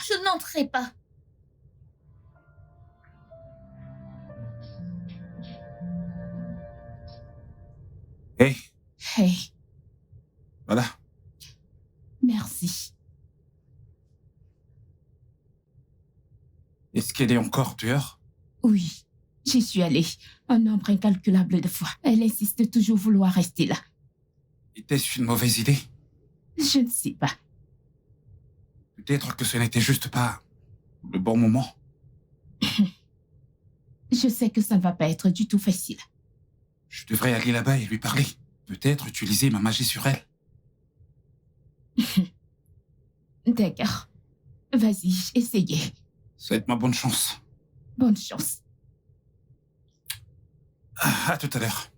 Je n'entrerai pas. Hé, Hey, voilà. merci. Est-ce qu'elle est encore dehors? Oui, j'y suis allée un nombre incalculable de fois. Elle insiste toujours vouloir rester là. Était-ce une mauvaise idée? Je ne sais pas. Peut-être que ce n'était juste pas le bon moment. Je sais que ça ne va pas être du tout facile. Je devrais aller là-bas et lui parler. Peut-être utiliser ma magie sur elle. D'accord. Vas-y, essayez. Souhaite-moi bonne chance. Bonne chance. À tout à l'heure.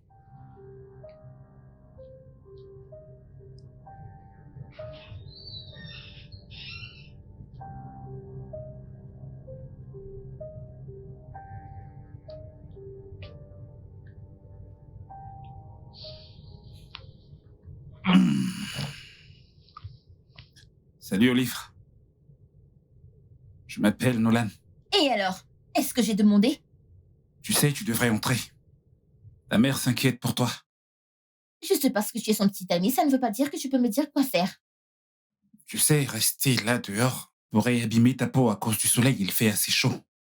Salut Olive. Je m'appelle Nolan. Et alors? Est-ce que j'ai demandé? Tu sais, tu devrais entrer. Ta mère s'inquiète pour toi. Juste parce que tu es son petit ami, ça ne veut pas dire que tu peux me dire quoi faire. Tu sais, rester là dehors pourrait abîmer ta peau à cause du soleil, il fait assez chaud.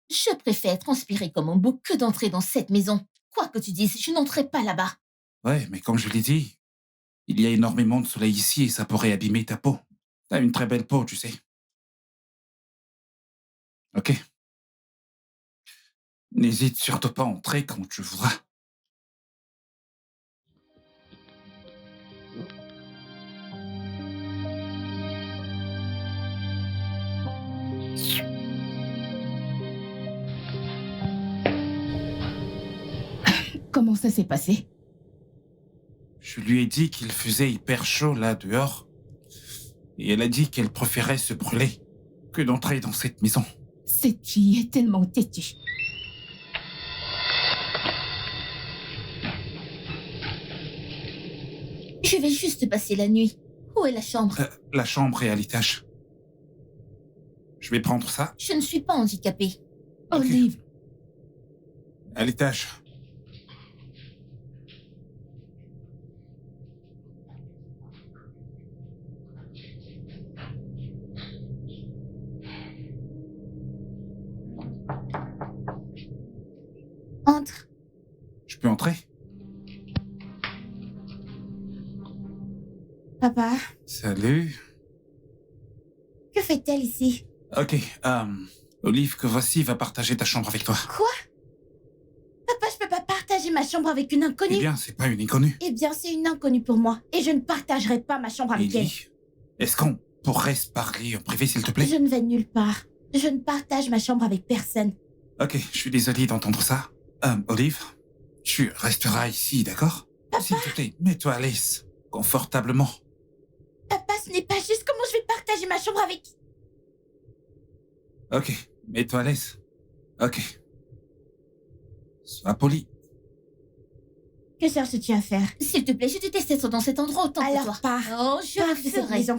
Je préfère transpirer comme un bouc que d'entrer dans cette maison. Quoi que tu dises, je n'entrerai pas là-bas. Ouais, mais comme je l'ai dit, il y a énormément de soleil ici et ça pourrait abîmer ta peau. T'as une très belle peau, tu sais. Ok. N'hésite surtout pas à entrer quand tu voudras. Comment ça s'est passé? Je lui ai dit qu'il faisait hyper chaud là dehors. Et elle a dit qu'elle préférait se brûler que d'entrer dans cette maison. Cette fille est tellement têtue. Je vais juste passer la nuit. Où est la chambre? La chambre est à l'étage. Je vais prendre ça. Je ne suis pas handicapée. Ok. Olive, À l'étage. Entre. Je peux entrer? Papa, Salut. que fait-elle ici? Ok, Olive, que voici va partager ta chambre avec toi. Quoi? Papa, je peux pas partager ma chambre avec une inconnue. Eh bien, c'est pas une inconnue. Eh bien, c'est une inconnue pour moi. Et je ne partagerai pas ma chambre avec elle. Lily, est-ce qu'on pourrait se parler en privé, s'il te plaît? Je ne vais nulle part. Je ne partage ma chambre avec personne. Ok, je suis désolé d'entendre ça. Olive, tu resteras ici, d'accord? S'il te plaît, mets-toi à l'aise, confortablement. Papa, ce n'est pas juste. Comment je vais partager ma chambre avec... Ok, mets-toi à l'aise. Ok. Sois poli. Que cherches-tu à faire? S'il te plaît, je déteste être dans cet endroit autant que toi. Alors pars. Oh, je Pars le de cette ferai. maison.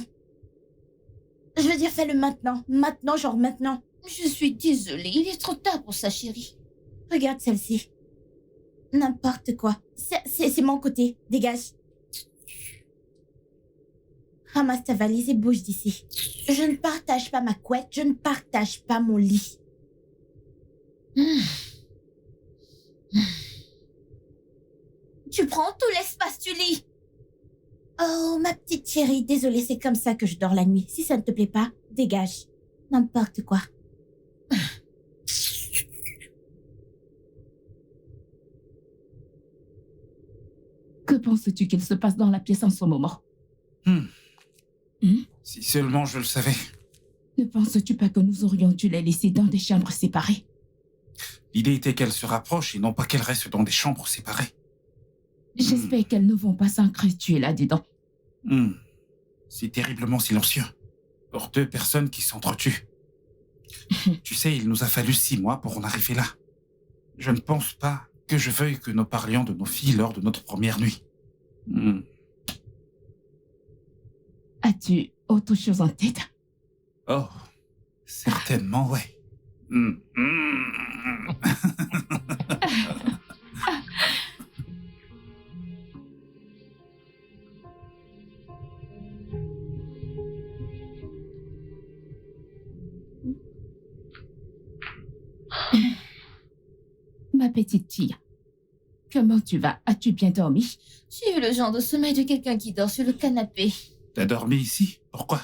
Je veux dire, fais-le maintenant. Maintenant, genre maintenant. Je suis désolée, il est trop tard pour ça, chérie. Regarde celle-ci. N'importe quoi. C'est mon côté. Dégage. Ramasse ta valise et bouge d'ici. Je ne partage pas ma couette. Je ne partage pas mon lit. Tu prends tout l'espace du lit. Oh, ma petite chérie. Désolée, c'est comme ça que je dors la nuit. Si ça ne te plaît pas, dégage. N'importe quoi. que penses-tu qu'il se passe dans la pièce en ce moment? Si seulement je le savais. Ne penses-tu pas que nous aurions dû les laisser dans des chambres séparées? L'idée était qu'elles se rapprochent et non pas qu'elles restent dans des chambres séparées. J'espère qu'elles ne vont pas s'encrustuer là-dedans. C'est terriblement silencieux. Pour deux personnes qui s'entretuent. Tu sais, il nous a fallu 6 mois pour en arriver là. Je ne pense pas que je veuille que nous parlions de nos filles lors de notre première nuit. As-tu autre chose en tête? Oh, Certainement, ouais. Ma petite fille, comment tu vas? As-tu bien dormi? J'ai eu le genre de sommeil de quelqu'un qui dort sur le canapé. T'as dormi ici? Pourquoi?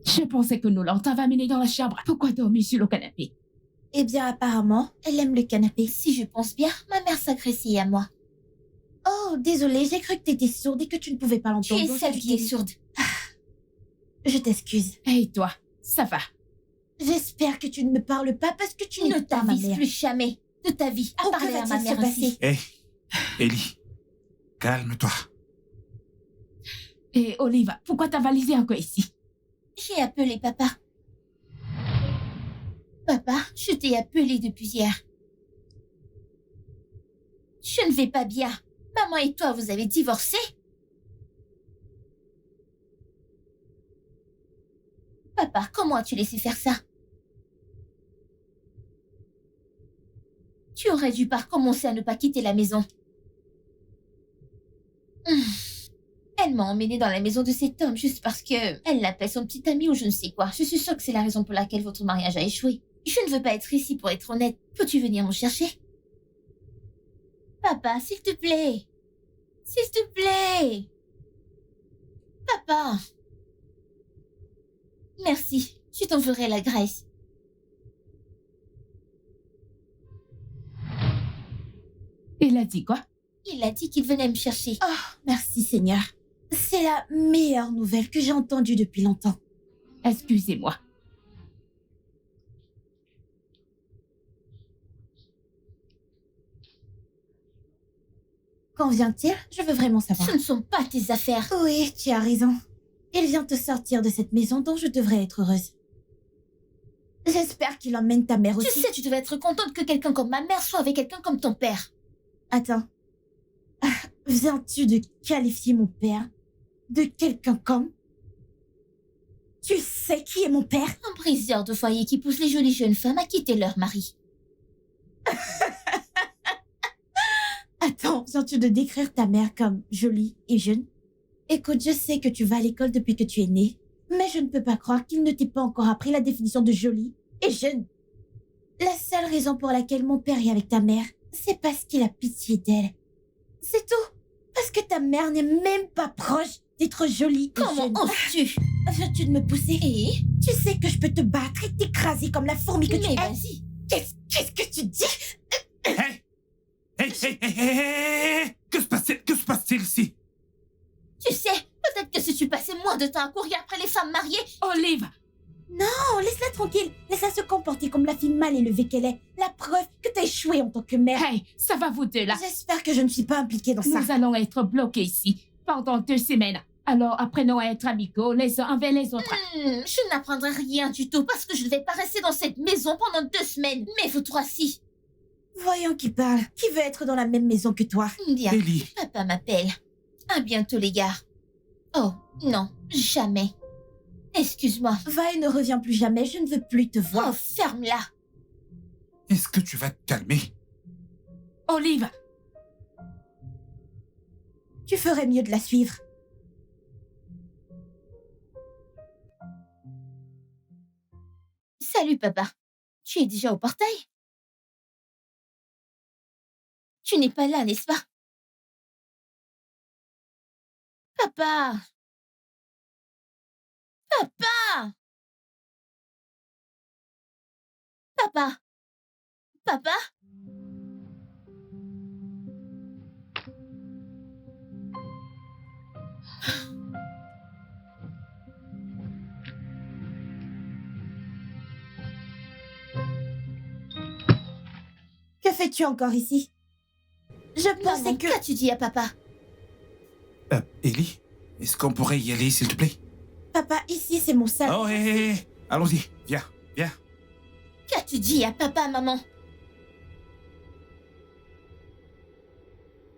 Je pensais que Nolan t'avait amené dans la chambre. Pourquoi dormir sur le canapé? Eh bien, apparemment, elle aime le canapé. Si je pense bien, ma mère s'agressait à moi. Oh, désolée, j'ai cru que t'étais sourde et que tu ne pouvais pas Tu l'entendre. es donc celle je qui est t'ai- sourde. Je t'excuse. Et toi, ça va? J'espère que tu ne me parles pas parce que tu Tu ne n'es pas ma t'avises mère. plus jamais de ta vie à Oh, que parler à ma va-t-il se mère ainsi. Hé, Ellie, calme-toi. Et Oliva, pourquoi t'as valisé encore ici? J'ai appelé papa. Papa, je t'ai appelé depuis hier. Je ne vais pas bien. Maman et toi, vous avez divorcé? Papa, comment as-tu laissé faire ça? Tu aurais dû pas recommencer à ne pas quitter la maison. Elle m'a emmenée dans la maison de cet homme juste parce que elle l'appelle son petit ami ou je ne sais quoi. Je suis sûre que c'est la raison pour laquelle votre mariage a échoué. Je ne veux pas être ici pour être honnête. Peux-tu venir me chercher? Papa, s'il te plaît. S'il te plaît. Papa. Merci. Je t'en ferai la grâce. Il a dit quoi? Il a dit qu'il venait me chercher. Oh, merci Seigneur. C'est la meilleure nouvelle que j'ai entendue depuis longtemps. Excusez-moi. Quand vient-il? Je veux vraiment savoir. Ce ne sont pas tes affaires. Oui, tu as raison. Il vient te sortir de cette maison dont je devrais être heureuse. J'espère qu'il emmène ta mère Tu aussi. sais, tu devais être contente que quelqu'un comme ma mère soit avec quelqu'un comme ton père. Attends. Viens-tu de qualifier mon père de quelqu'un comme... Tu sais qui est mon père? Un briseur de foyer qui pousse les jolies jeunes femmes à quitter leur mari. Attends, viens-tu de décrire ta mère comme jolie et jeune? Écoute, je sais que tu vas à l'école depuis que tu es née, mais je ne peux pas croire qu'il ne t'ait pas encore appris la définition de jolie et jeune. La seule raison pour laquelle mon père est avec ta mère, c'est parce qu'il a pitié d'elle. C'est tout. Parce que ta mère n'est même pas proche d'être jolie et Comment jeune. oses-tu? Viens-tu de me pousser? Et Tu sais que je peux te battre et t'écraser comme la fourmi que tu mais es. vas-y. Qu'est-ce que tu dis? Hé! Hé! Que se passe-t-il ici? Tu sais, peut-être que si tu passais moins de temps à courir après les femmes mariées... Olive, Non, laisse-la tranquille. Laisse-la se comporter comme la fille mal élevée qu'elle est. La preuve que t'as échoué en tant que mère. hey, ça va vous deux là. J'espère que je ne suis pas impliquée dans ça. Nous allons être bloqués ici pendant 2 semaines. Alors apprenons à être amicaux les uns envers les autres. Je n'apprendrai rien du tout parce que je ne vais pas rester dans cette maison pendant 2 semaines. Mais vous trois, si. Voyons qui parle. Qui veut être dans la même maison que toi? Bien, Ellie, papa m'appelle. À bientôt, les gars. Oh, non, jamais. Excuse-moi. Va et ne reviens plus jamais. Je ne veux plus te voir. Oh, ferme-la. est-ce que tu vas te calmer? Olive, Tu ferais mieux de la suivre. Salut, papa. Tu es déjà au portail? Tu n'es pas là, n'est-ce pas? Papa! Papa! Papa! Papa? fais-tu encore ici? Je pensais Maman, que... qu'as-tu dit à papa? Ellie, est-ce qu'on pourrait y aller, s'il te plaît? Papa, ici, c'est mon salon. Oh, hé, allons-y, viens, viens. Qu'as-tu dit à papa, maman?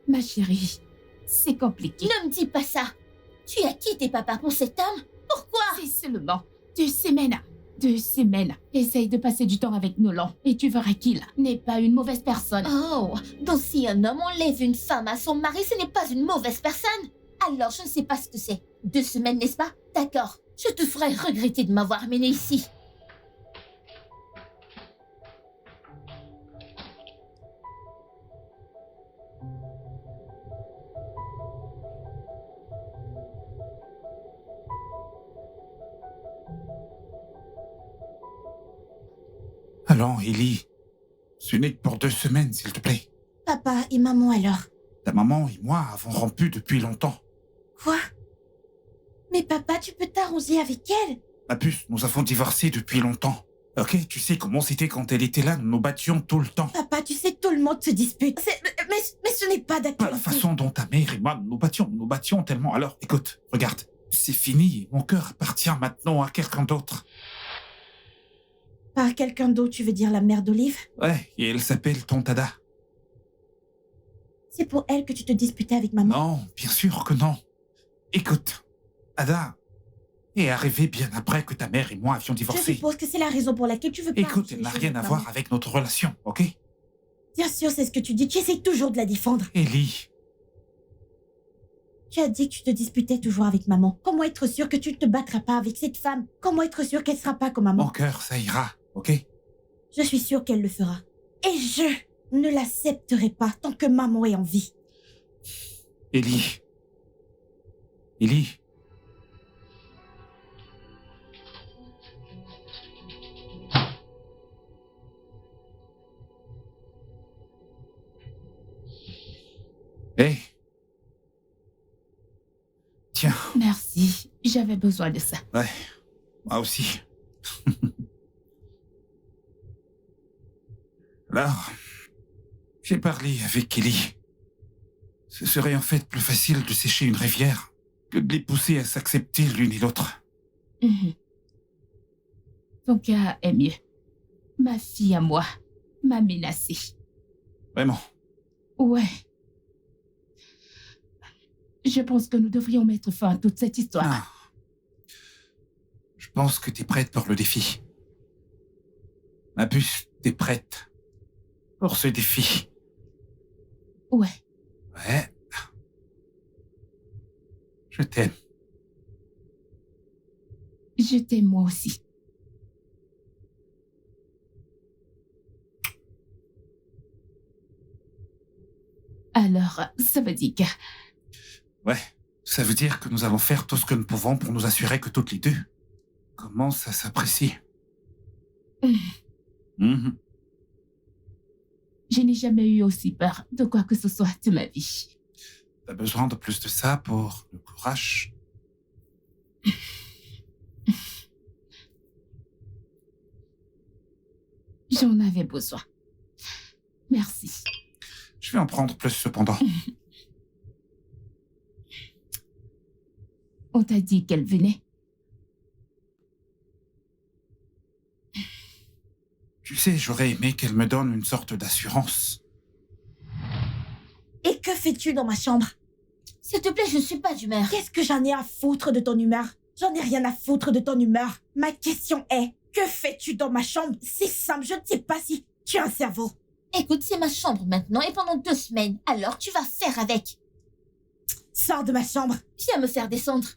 Ma chérie, c'est compliqué. Ne me dis pas ça. Tu as quitté papa pour cet homme? Pourquoi? C'est seulement 2 semaines. 2 semaines. Essaye de passer du temps avec Nolan et tu verras qu'il n'est pas une mauvaise personne. Oh, donc si un homme enlève une femme à son mari, ce n'est pas une mauvaise personne? Alors, je ne sais pas ce que c'est. 2 semaines, n'est-ce pas? D'accord. Je te ferai regretter de m'avoir amené ici. Allons, Ellie. Ce n'est que pour 2 semaines, s'il te plaît. Papa et maman alors? Ta maman et moi avons rompu depuis longtemps. Quoi? Mais papa, tu peux t'arranger avec elle? Ma puce, nous avons divorcé depuis longtemps. Ok, tu sais comment c'était quand elle était là, nous nous battions tout le temps. Papa, tu sais, tout le monde se dispute. Mais ce n'est pas Pas d'actualité. la façon dont ta mère et moi nous battions tellement. Alors, écoute, regarde, c'est fini, mon cœur appartient maintenant à quelqu'un d'autre. Par quelqu'un d'autre, tu veux dire la mère d'Olive? Ouais, et elle s'appelle Tontada. C'est pour elle que tu te disputais avec maman? Non, bien sûr que non. Écoute, Ada est arrivée bien après que ta mère et moi avions Je divorcé. suppose que c'est la raison pour laquelle tu veux pas... Écoute, arranger elle les n'a choses rien à avec voir maman. avec notre relation, ok? Bien sûr, c'est ce que tu dis. Tu essaies toujours de la défendre. Ellie, Tu as dit que tu te disputais toujours avec maman. Comment être sûr que tu ne te battras pas avec cette femme? Comment être sûr qu'elle ne sera pas comme maman? mon cœur, ça ira, ok? Je suis sûre qu'elle le fera. Et je ne l'accepterai pas tant que maman est en vie. Ellie. Ellie. Hé. Tiens, Merci, j'avais besoin de ça. ouais, moi aussi. Alors, j'ai parlé avec Ellie. Ce serait en fait plus facile de sécher une rivière que de les pousser à s'accepter l'une et l'autre. Mhm. Ton cas est mieux. Ma fille à moi m'a menacée. Vraiment. Ouais. Je pense que nous devrions mettre fin à toute cette histoire. Ah. Je pense que t'es prête pour le défi. Ma puce, t'es prête pour ce défi. Ouais. Ouais. Je t'aime. Je t'aime moi aussi. Alors, ça veut dire que... Ouais. Ça veut dire que nous allons faire tout ce que nous pouvons pour nous assurer que toutes les deux commencent à s'apprécier. Mhm. Je n'ai jamais eu aussi peur de quoi que ce soit de ma vie. T'as besoin de plus de ça pour le courage. J'en avais besoin. Merci. Je vais en prendre plus cependant. On t'a dit qu'elle venait. Tu sais, j'aurais aimé qu'elle me donne une sorte d'assurance. Et que fais-tu dans ma chambre? S'il te plaît, je ne suis pas d'humeur. Qu'est-ce que j'en ai à foutre de ton humeur? J'en ai rien à foutre de ton humeur. Ma question est, que fais-tu dans ma chambre? C'est simple, je ne sais pas si tu as un cerveau. Écoute, c'est ma chambre maintenant et pendant 2 semaines. Alors tu vas faire avec. Sors de ma chambre. Viens me faire descendre.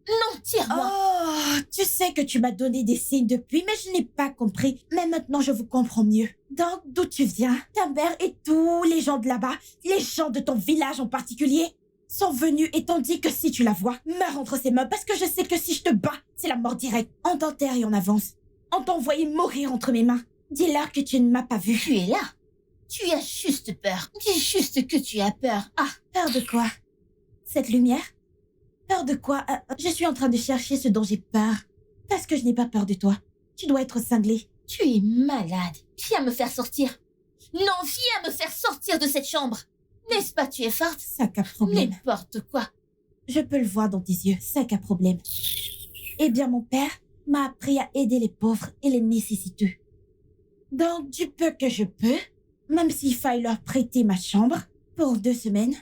Non, tire-moi. Oh, tu sais que tu m'as donné des signes depuis, mais je n'ai pas compris. Mais maintenant, je vous comprends mieux. Donc, d'où tu viens? Ta mère et tous les gens de là-bas, les gens de ton village en particulier, sont venus et t'ont dit que si tu la vois, meurs entre ses mains, parce que je sais que si je te bats, c'est la mort directe. On t'enterre et on avance. On t'a envoyé mourir entre mes mains. Dis-leur que tu ne m'as pas vu. Tu es là. Tu as juste peur. Dis juste que tu as peur. Ah, Peur de quoi? Cette lumière? Peur de quoi? Je suis en train de chercher ce dont j'ai peur. Parce que je n'ai pas peur de toi. Tu dois être cinglé. tu es malade. Viens me faire sortir. Non, viens me faire sortir de cette chambre. N'est-ce pas, tu es forte? Sac à problème. N'importe quoi. Je peux le voir dans tes yeux, sac à problème. Eh bien, mon père m'a appris à aider les pauvres et les nécessiteux. Donc, du peu que je peux, même s'il faille leur prêter ma chambre pour 2 semaines.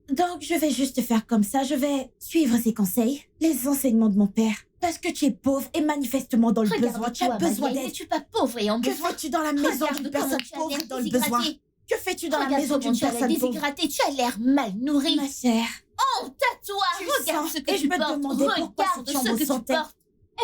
Donc, je vais juste faire comme ça, je vais suivre ses conseils, les enseignements de mon père. Parce que tu es pauvre et manifestement dans le besoin, tu as besoin d'aide. N'es-tu pas pauvre et en Que besoin? fais-tu dans la maison Regarde d'une comment personne tu as pauvre l'air et dans le besoin? déshydraté. Que fais-tu dans la Regarde maison comment d'une tu as l'air personne pauvre? déshydraté, tu as l'air mal nourri. Ma chère, Honte à toi! Tu Regarde sens ce que et tu je me portes. demandais pourquoi Regarde cette chambre ce que tu sentait. portes.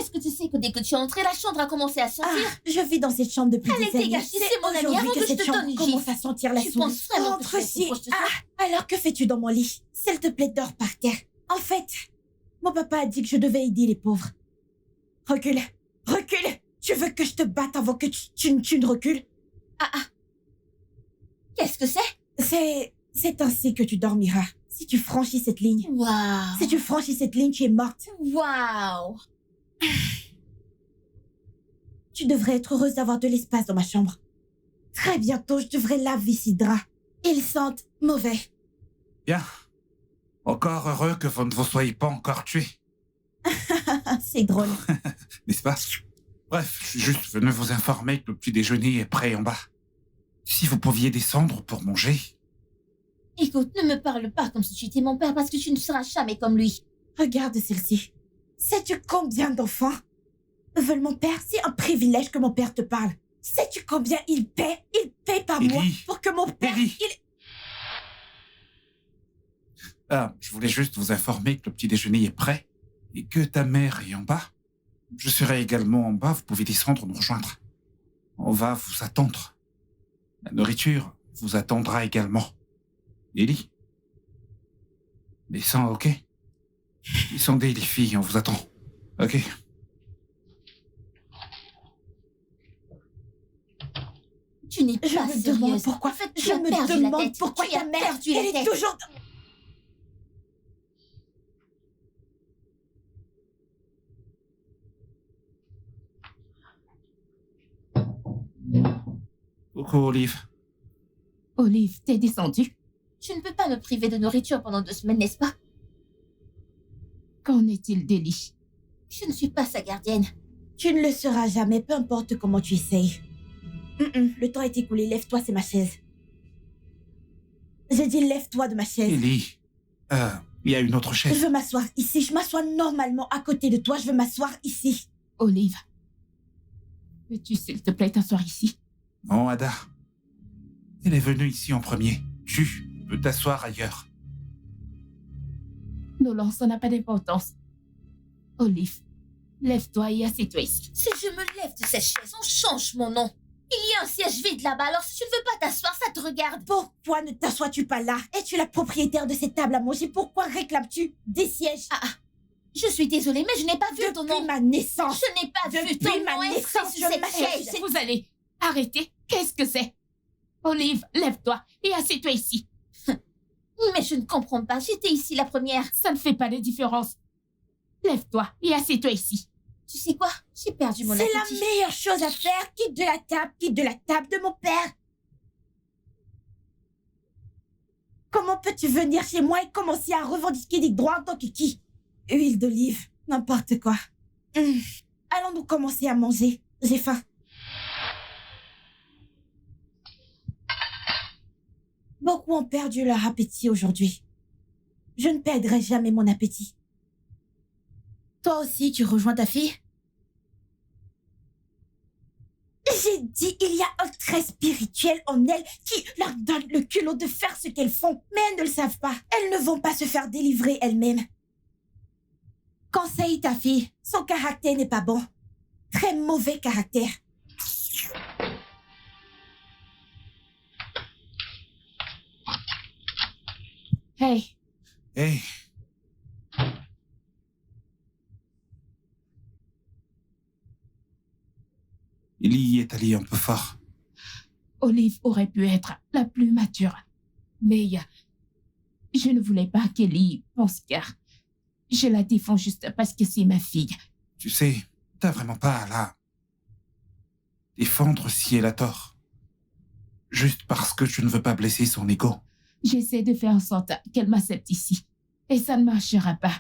Est-ce que tu sais que dès que tu es entrée, la chambre a commencé à sentir? je vis dans cette chambre depuis Allez, des années. dégage, c'est mon ami, aujourd'hui avant que je cette te chambre donne une commence gifle. à sentir la Tu souris. penses vraiment que Entre je vais ici. te projeter ça? Alors que fais-tu dans mon lit? S'il te plaît, dors par terre. En fait, mon papa a dit que je devais aider les pauvres. Recule, recule. Tu veux que je te batte avant que tu ne recules? Qu'est-ce que c'est? C'est ainsi que tu dormiras. Si tu franchis cette ligne. Waouh! Si tu franchis cette ligne, tu es morte. Waouh! Tu devrais être heureuse d'avoir de l'espace dans ma chambre. Très bientôt, je devrais laver ces draps. Ils sentent mauvais. Bien. Encore heureux que vous ne vous soyez pas encore tués, C'est drôle. n'est-ce pas? Bref, je suis juste venu vous informer que le petit déjeuner est prêt en bas. Si vous pouviez descendre pour manger... Écoute, ne me parle pas comme si tu étais mon père parce que tu ne seras jamais comme lui. Regarde celle-ci. Sais-tu combien d'enfants veulent mon père? C'est un privilège que mon père te parle. Sais-tu combien il paie? Il paie par Ellie. mois pour que mon père... Ellie. Je voulais juste vous informer que le petit déjeuner est prêt et que ta mère est en bas. Je serai également en bas, vous pouvez descendre nous rejoindre. On va vous attendre. La nourriture vous attendra également. Ellie? Descends, ok? Descendez les filles, on vous attend. Ok? Tu n'es pas Je me sérieuse. demande pourquoi... En fait, tu Je as me perdu la demande tête. pourquoi Tu as ta mère... perdu la Elle est tête. toujours... Coucou, Olive. Olive, t'es descendue? Je ne peux pas me priver de nourriture pendant 2 semaines, n'est-ce pas? Qu'en est-il d'Ellie? Je ne suis pas sa gardienne. Tu ne le seras jamais, peu importe comment tu essayes. Le temps est écoulé, lève-toi, c'est ma chaise. J'ai dit lève-toi de ma chaise. Ellie, il y a une autre Je chaise. veux m'asseoir ici, je m'assois normalement à côté de toi, je veux m'asseoir ici. Olive, peux-tu s'il te plaît t'asseoir ici? Non, Ada. Elle est venue ici en premier. Tu peux t'asseoir ailleurs. Nolan, ça n'a pas d'importance. Olive, lève-toi et assieds-toi ici. Si je me lève de cette chaise, on change mon nom. Il y a un siège vide là-bas, alors si tu ne veux pas t'asseoir, ça te regarde. Pourquoi ne t'assois-tu pas là? Es-tu la propriétaire de cette table à manger? Pourquoi réclames-tu des sièges? Je suis désolée, mais je n'ai pas vu ton nom. Depuis ma naissance. Je n'ai pas vu Depuis ton ma nom inscrit naissance, sur je cette m'achète. chaise. Vous allez arrêter. Qu'est-ce que c'est? Olive, lève-toi et assieds-toi ici. Mais je ne comprends pas, j'étais ici la première. Ça ne fait pas de différence. Lève-toi et assieds-toi ici. Tu sais quoi? J'ai perdu mon C'est appétit. la meilleure chose à faire. Quitte de la table de mon père. Comment peux-tu venir chez moi et commencer à revendiquer des droits en tant que qui? Huile d'olive, n'importe quoi. Allons-nous commencer à manger. J'ai faim. Beaucoup ont perdu leur appétit aujourd'hui. Je ne perdrai jamais mon appétit. Toi aussi, tu rejoins ta fille? J'ai dit, il y a un trait spirituel en elles qui leur donne le culot de faire ce qu'elles font. Mais elles ne le savent pas. Elles ne vont pas se faire délivrer elles-mêmes. Conseille ta fille. Son caractère n'est pas bon. Très mauvais caractère. Hey, Hey. Ellie est allée un peu fort. Olive aurait pu être la plus mature. Mais je ne voulais pas qu'Ellie pense car je la défends juste parce que c'est ma fille. Tu sais, t'as vraiment pas à la défendre si elle a tort. juste parce que tu ne veux pas blesser son ego. J'essaie de faire en sorte qu'elle m'accepte ici. Et ça ne marchera pas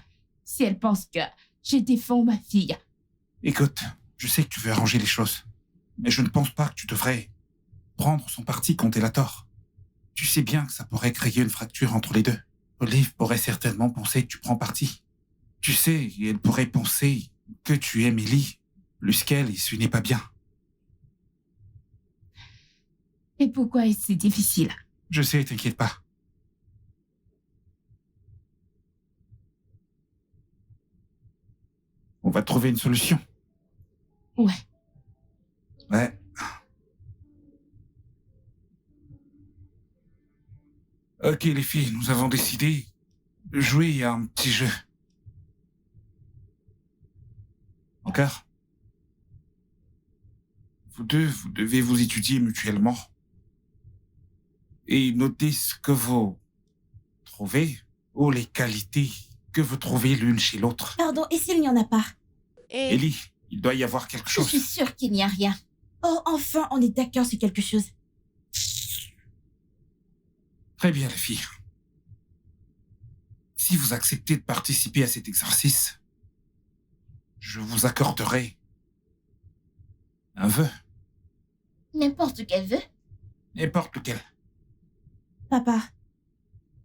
si elle pense que je défends ma fille. Écoute, je sais que tu veux arranger les choses, mais je ne pense pas que tu devrais prendre son parti quand elle a tort. Tu sais bien que ça pourrait créer une fracture entre les deux. Olive pourrait certainement penser que tu prends parti. Tu sais, elle pourrait penser que tu aimes Ellie, plus qu'elle, et ce n'est pas bien. Et pourquoi est-ce si difficile? Je sais, t'inquiète pas. On va trouver une solution. Ouais. Ouais. Ok les filles, nous avons décidé de jouer à un petit jeu. Encore? Vous deux, vous devez vous étudier mutuellement. Et noter ce que vous trouvez, ou les qualités que vous trouvez l'une chez l'autre. Pardon, et s'il n'y en a pas? Ellie, il doit y avoir quelque Je chose. suis sûre qu'il n'y a rien. Oh, enfin, on est d'accord sur quelque chose. Très bien les filles. Si vous acceptez de participer à cet exercice, je vous accorderai un vœu, N'importe quel vœu. n'importe lequel. Papa,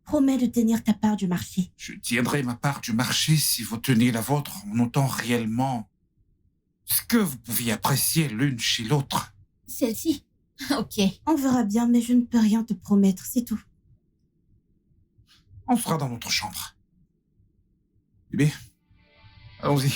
promets de tenir ta part du marché. Je tiendrai ma part du marché si vous tenez la vôtre en notant réellement ce que vous pouviez apprécier l'une chez l'autre. Celle-ci. Ok. On verra bien, mais je ne peux rien te promettre, c'est tout. On sera dans notre chambre. Bébé, allons-y.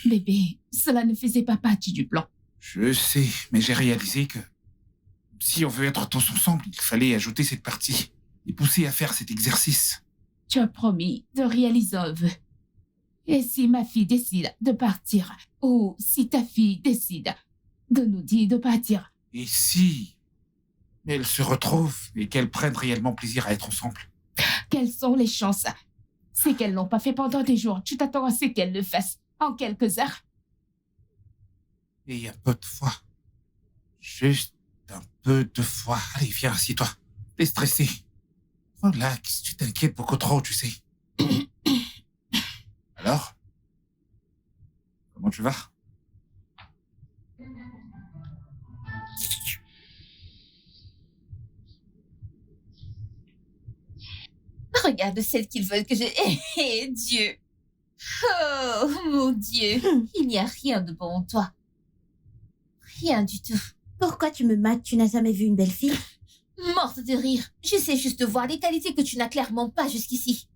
Bébé, cela ne faisait pas partie du plan. Je sais, mais j'ai réalisé que si on veut être tous ensemble, il fallait ajouter cette partie et pousser à faire cet exercice. Tu as promis de réaliser un vœu. Et si ma fille décide de partir, ou si ta fille décide de nous dire de partir, Et si elles se retrouvent et qu'elles prennent réellement plaisir à être ensemble? quelles sont les chances? C'est qu'elles n'ont pas fait pendant des jours. Tu t'attends à ce qu'elles le fassent en quelques heures? Et un peu de foi. Juste un peu de foi. Allez, viens, assieds-toi. T'es stressé. Relax, tu t'inquiètes beaucoup trop, tu sais. Alors? Comment tu vas? Regarde celle qu'ils veulent que je... Eh, Dieu. Oh, mon Dieu. Il n'y a rien de bon en toi. Rien du tout. Pourquoi tu me mates? Tu n'as jamais vu une belle fille? Morte de rire. J'essaie juste de voir les qualités que tu n'as clairement pas jusqu'ici.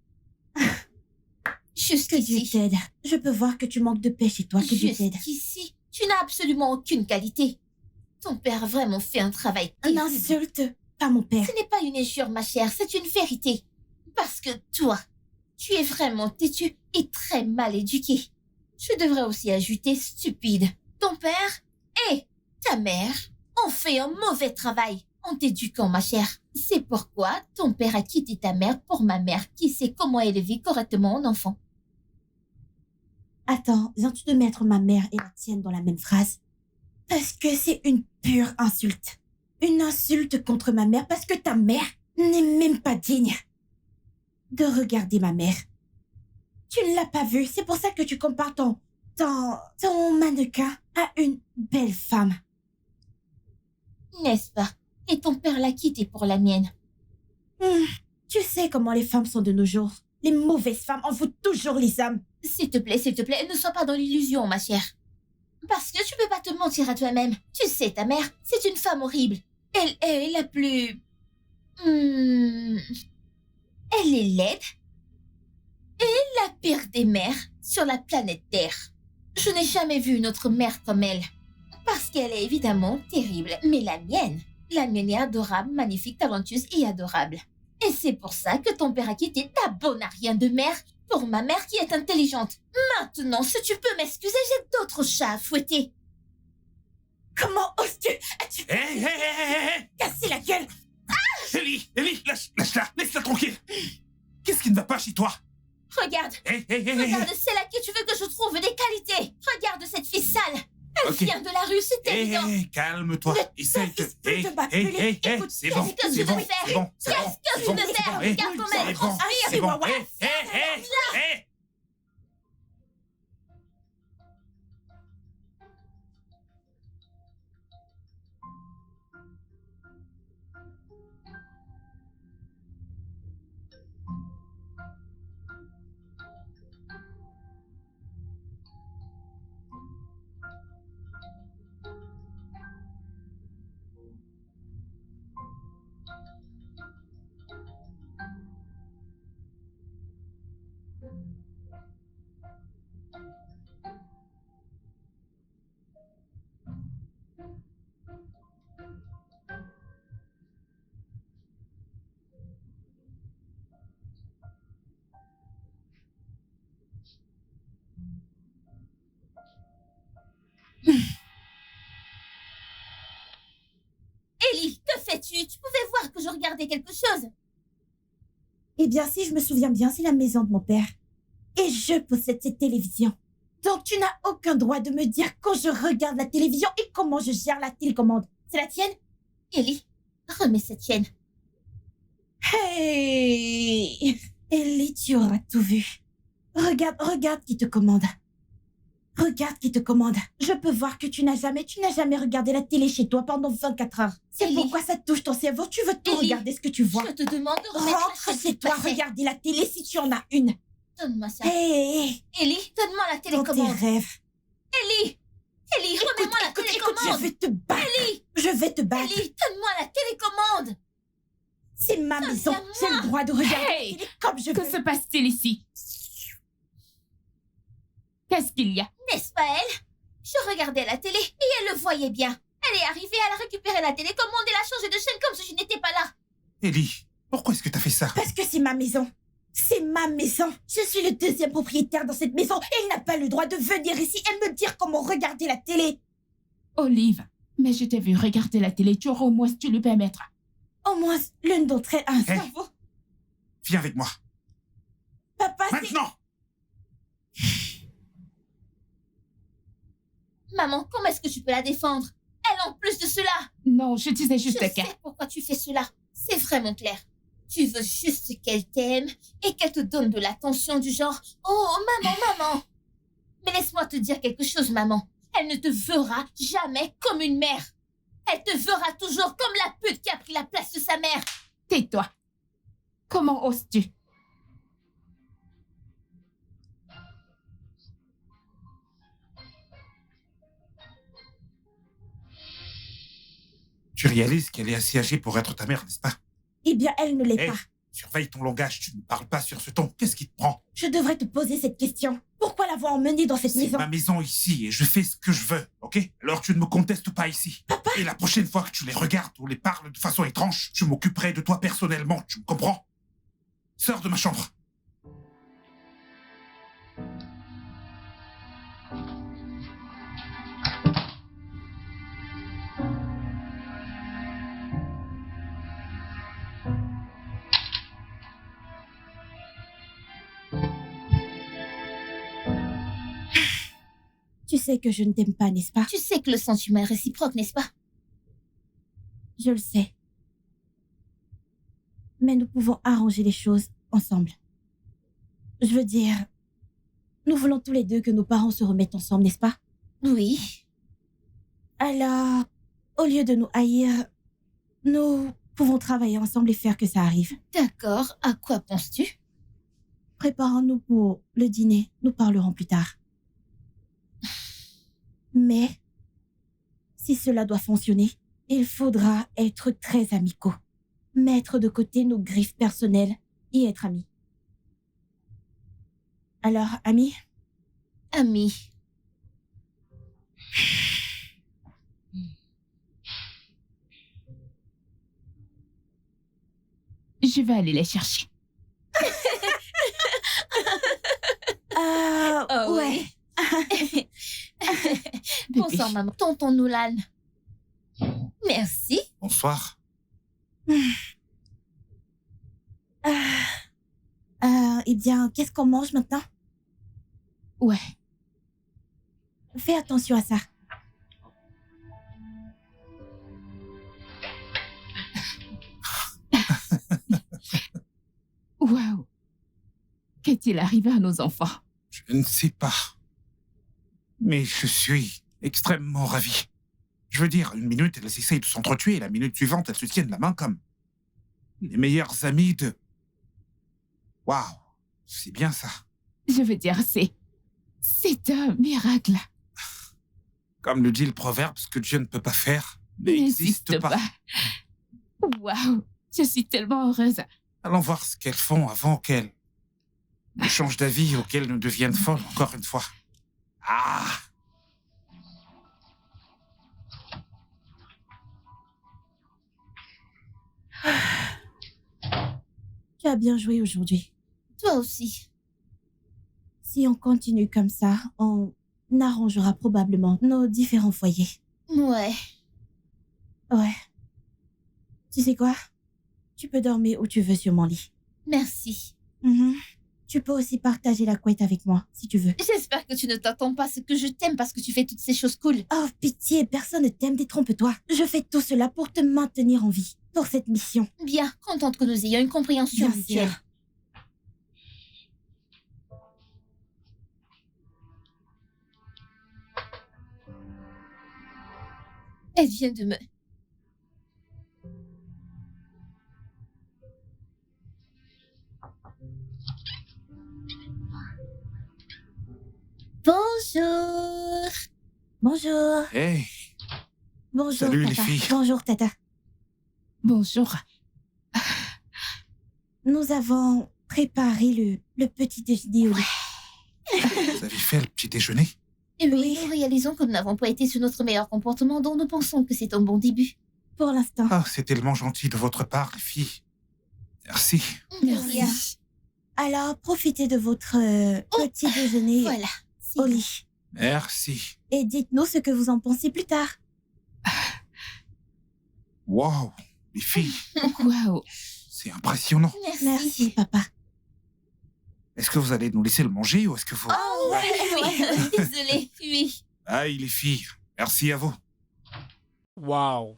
Que Dieu Jusqu'ici. t'aide. Je peux voir que tu manques de paix chez toi. Que Dieu t'aide. Jusqu'ici. Tu n'as absolument aucune qualité. Ton père a vraiment fait un travail Un terrible. insulte, pas mon père. Ce n'est pas une injure, ma chère, c'est une vérité. Parce que toi, tu es vraiment têtu et très mal éduqué. Je devrais aussi ajouter stupide. Ton père et ta mère ont fait un mauvais travail en t'éduquant, ma chère. C'est pourquoi ton père a quitté ta mère pour ma mère qui sait comment élever correctement un enfant. Attends, viens-tu de mettre ma mère et la tienne dans la même phrase? Parce que c'est une pure insulte. Une insulte contre ma mère parce que ta mère n'est même pas digne de regarder ma mère. Tu ne l'as pas vue, c'est pour ça que tu compares ton mannequin à une belle femme. N'est-ce pas? Et ton père l'a quitté pour la mienne. Tu sais comment les femmes sont de nos jours. Les mauvaises femmes envoûtent toujours les hommes. S'il te plaît, ne sois pas dans l'illusion, ma chère. Parce que tu peux pas te mentir à toi-même. Tu sais, ta mère, c'est une femme horrible. Elle est la plus... Elle est laide. Et la pire des mères sur la planète Terre. Je n'ai jamais vu une autre mère comme elle. Parce qu'elle est évidemment terrible. Mais la mienne est adorable, magnifique, talentueuse et adorable. Et c'est pour ça que ton père a quitté ta bonne à rien de mère pour ma mère qui est intelligente. Maintenant, si tu peux m'excuser, j'ai d'autres chats à fouetter. Comment oses-tu? As-tu Hé, hé, hé, hé, hé! cassé la gueule? Ellie, lâche-la, laisse-la tranquille. Qu'est-ce qui ne va pas chez toi? Regarde. Regarde celle à qui tu veux que je trouve des qualités. Regarde cette fille sale. Elle vient de la rue, c'est évident. Calme-toi. Essaye de... Écoute, c'est bon, qu'est-ce que je devais faire? Qu'est-ce que je devais faire? Regarde comment elle transpire. C'est bon. Ellie, que fais-tu? Tu pouvais voir que je regardais quelque chose. Eh bien, si je me souviens bien, c'est la maison de mon père. Et je possède cette télévision. Donc, tu n'as aucun droit de me dire quand je regarde la télévision et comment je gère la télécommande. C'est la tienne? Ellie, remets cette chaîne. Hey! Ellie, tu auras tout vu. Regarde qui te commande. Regarde qui te commande. Je peux voir que tu n'as jamais regardé la télé chez toi pendant 24 heures. C'est Ellie. pourquoi ça touche ton cerveau. Tu veux tout Ellie. regarder ce que tu vois. Je te demande de remettre la Rentre chaîne chez du toi, passé. regarder la télé si tu en as une. Donne-moi ça. Hey! Ellie, donne-moi la Dans tes télécommande. rêves. Ellie, remets-moi la Écoute, télécommande. je vais te battre. Ellie, Je vais te battre. Ellie, donne-moi la télécommande. C'est ma maison. Donne-la-moi. J'ai le droit de regarder Hey! la télé comme je Que veux. se passe-t-il ici? Qu'est-ce qu'il y a? N'est-ce pas elle? Je regardais la télé et elle le voyait bien. Elle est arrivée, elle a récupéré la télécommande et l'a changé de chaîne comme si je n'étais pas là. Ellie, pourquoi est-ce que t'as fait ça? Parce que c'est ma maison. C'est ma maison. Je suis le deuxième propriétaire dans cette maison et il n'a pas le droit de venir ici et me dire comment regarder la télé. Olive, mais je t'ai vu regarder la télé, tu auras au moins dû lui permettre. Au moins, l'une d'entre elles a un Hey. cerveau. Viens avec moi. Papa, c'est... Maintenant! Maman, comment est-ce que tu peux la défendre? Elle, en plus de cela. Non, je disais juste Je que... sais pourquoi tu fais cela. C'est vraiment clair. Tu veux juste qu'elle t'aime et qu'elle te donne de l'attention du genre « Oh, maman !» Mais laisse-moi te dire quelque chose, maman. Elle ne te verra jamais comme une mère. Elle te verra toujours comme la pute qui a pris la place de sa mère. Tais-toi. Comment oses-tu? Tu réalises qu'elle est assez âgée pour être ta mère, n'est-ce pas? Eh bien, elle ne l'est Hey. pas. Surveille ton langage, tu ne parles pas sur ce ton. Qu'est-ce qui te prend? Je devrais te poser cette question. Pourquoi l'avoir emmenée dans cette C'est maison? ma maison ici et je fais ce que je veux, ok? Alors tu ne me contestes pas ici. Papa. Et la prochaine fois que tu les regardes ou les parles de façon étrange, je m'occuperai de toi personnellement, tu me comprends? Sors de ma chambre. Tu sais que je ne t'aime pas, n'est-ce pas? Tu sais que le sentiment est réciproque, n'est-ce pas? Je le sais. Mais nous pouvons arranger les choses ensemble. Je veux dire, nous voulons tous les deux que nos parents se remettent ensemble, n'est-ce pas? Oui. Alors, au lieu de nous haïr, nous pouvons travailler ensemble et faire que ça arrive. D'accord. À quoi penses-tu? Préparons-nous pour le dîner. Nous parlerons plus tard. Mais, si cela doit fonctionner, il faudra être très amicaux. Mettre de côté nos griffes personnelles et être amis. Alors, amis? Ami. Je vais aller les chercher. Oh, ouais. oui. Bébé. Bonsoir, maman. Tonton Nolan. Merci. Bonsoir. Eh bien, qu'est-ce qu'on mange maintenant? Ouais. Fais attention à ça. Waouh. Qu'est-il arrivé à nos enfants? Je ne sais pas. Mais je suis extrêmement ravi. Je veux dire, une minute, elles essayent de s'entretuer, et la minute suivante, elles se tiennent la main comme les meilleures amies de... Waouh, c'est bien ça. Je veux dire, c'est un miracle. Comme le dit le proverbe, ce que Dieu ne peut pas faire n'existe pas. Waouh, je suis tellement heureuse. Allons voir ce qu'elles font avant qu'elles ne changent d'avis ou qu'elles ne deviennent folles encore une fois. Ah! Tu as bien joué aujourd'hui. Toi aussi. Si on continue comme ça, on arrangera probablement nos différents foyers. Ouais. Ouais. Tu sais quoi? Tu peux dormir où tu veux sur mon lit. Merci. Tu peux aussi partager la couette avec moi, si tu veux. J'espère que tu ne t'attends pas à ce que je t'aime parce que tu fais toutes ces choses cool. Oh, pitié, personne ne t'aime, détrompe-toi. Je fais tout cela pour te maintenir en vie, pour cette mission. Bien, contente que nous ayons une compréhension Bien mutuelle. sûr. Elle vient de me... Bonjour. Bonjour. Hey, Bonjour, Salut, les Tata. filles. Bonjour, Tata. Bonjour. Nous avons préparé le petit déjeuner au lit. vous avez fait le petit déjeuner? Et oui, Oui. nous réalisons que nous n'avons pas été sur notre meilleur comportement, donc nous pensons que c'est un bon début. Pour l'instant. Ah, c'est tellement gentil de votre part, les filles. Merci. Merci. Alors, profitez de votre petit déjeuner Voilà. c'est au bon. lit. Merci. Et dites-nous ce que vous en pensez plus tard. Wow, les filles, Waouh. c'est impressionnant. Merci. Merci, papa. Est-ce que vous allez nous laisser le manger ou est-ce que vous... Oh, oui. Désolée. Oui. Aïe, les filles, merci à vous. Wow.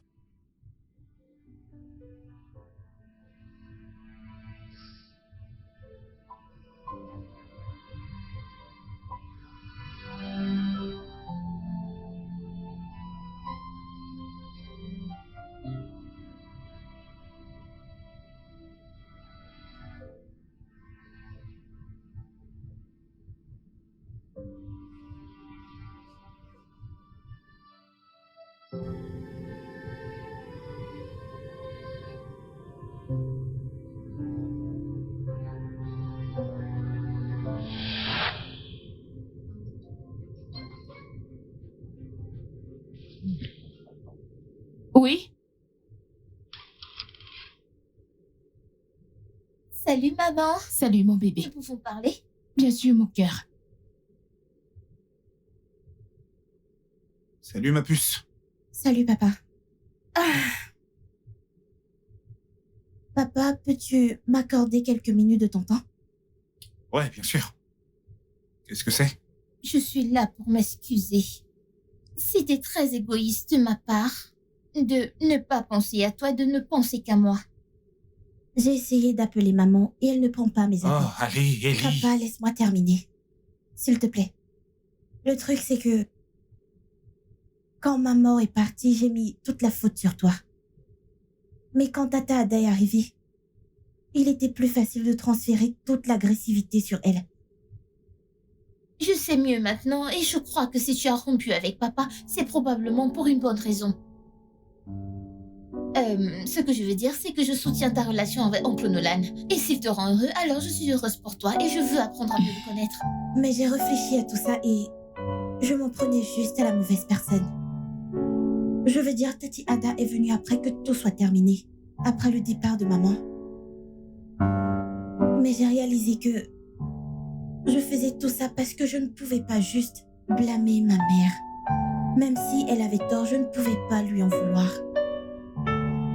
Oui? Salut, maman. Salut, mon bébé. Nous pouvons parler? Bien sûr, mon cœur. Salut, ma puce. Salut, papa. Papa, peux-tu m'accorder quelques minutes de ton temps? Ouais, bien sûr. Qu'est-ce que c'est? Je suis là pour m'excuser. C'était très égoïste de ma part de ne pas penser à toi, de ne penser qu'à moi. J'ai essayé d'appeler maman et elle ne prend pas mes Oh, appels. allez, Ellie. Papa, laisse-moi terminer. S'il te plaît. Le truc, c'est que... Quand maman est partie, j'ai mis toute la faute sur toi. Mais quand Tata Ada est arrivée, il était plus facile de transférer toute l'agressivité sur elle. Je sais mieux maintenant et je crois que si tu as rompu avec papa, c'est probablement pour une bonne raison. Ce que je veux dire, c'est que je soutiens ta relation avec oncle Nolan. Et s'il te rend heureux, alors je suis heureuse pour toi et je veux apprendre à mieux le connaître. Mais j'ai réfléchi à tout ça et je m'en prenais juste à la mauvaise personne. Je veux dire, Tati Ada est venue après que tout soit terminé, après le départ de maman. Mais j'ai réalisé que je faisais tout ça parce que je ne pouvais pas juste blâmer ma mère. Même si elle avait tort, je ne pouvais pas lui en vouloir.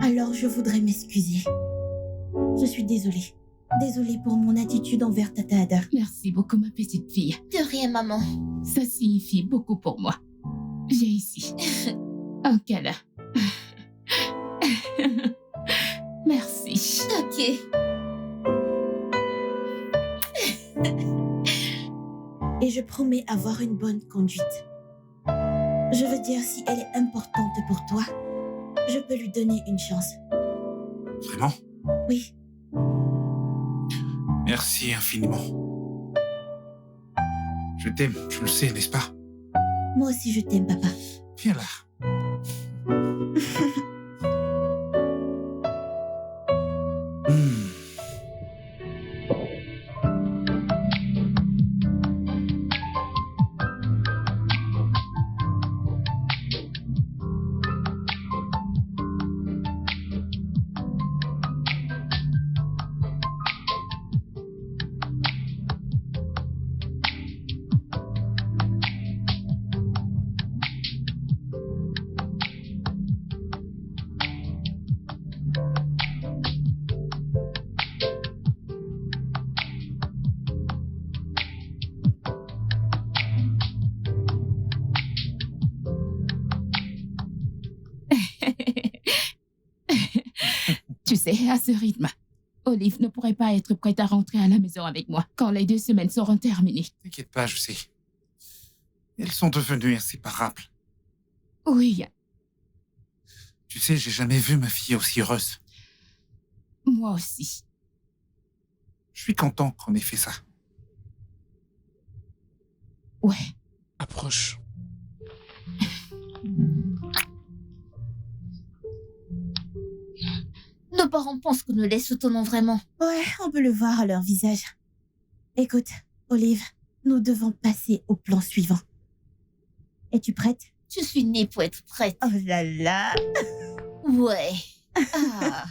Alors je voudrais m'excuser. Je suis désolée. Désolée pour mon attitude envers Tata Ada. Merci beaucoup, ma petite fille. De rien, maman. Ça signifie beaucoup pour moi. Viens ici. Un câlin. Merci. Ok. Et je promets avoir une bonne conduite. Je veux dire, si elle est importante pour toi, je peux lui donner une chance. Vraiment? Oui. Merci infiniment. Je t'aime, tu le sais, n'est-ce pas? Moi aussi, je t'aime, papa. Viens là. Hmm. Tu sais, à ce rythme, Olive ne pourrait pas être prête à rentrer à la maison avec moi quand les 2 semaines seront terminées. T'inquiète pas, je sais. Elles sont devenues inséparables. Oui, Tu sais, j'ai jamais vu ma fille aussi heureuse. moi aussi. Je suis content qu'on ait fait ça. Ouais. Approche. Nos parents pensent que nous les soutenons vraiment. Ouais, on peut le voir à leur visage. Écoute, Olive, nous devons passer au plan suivant. Es-tu prête? Je suis née pour être prête. Oh là là! Ouais. Ah.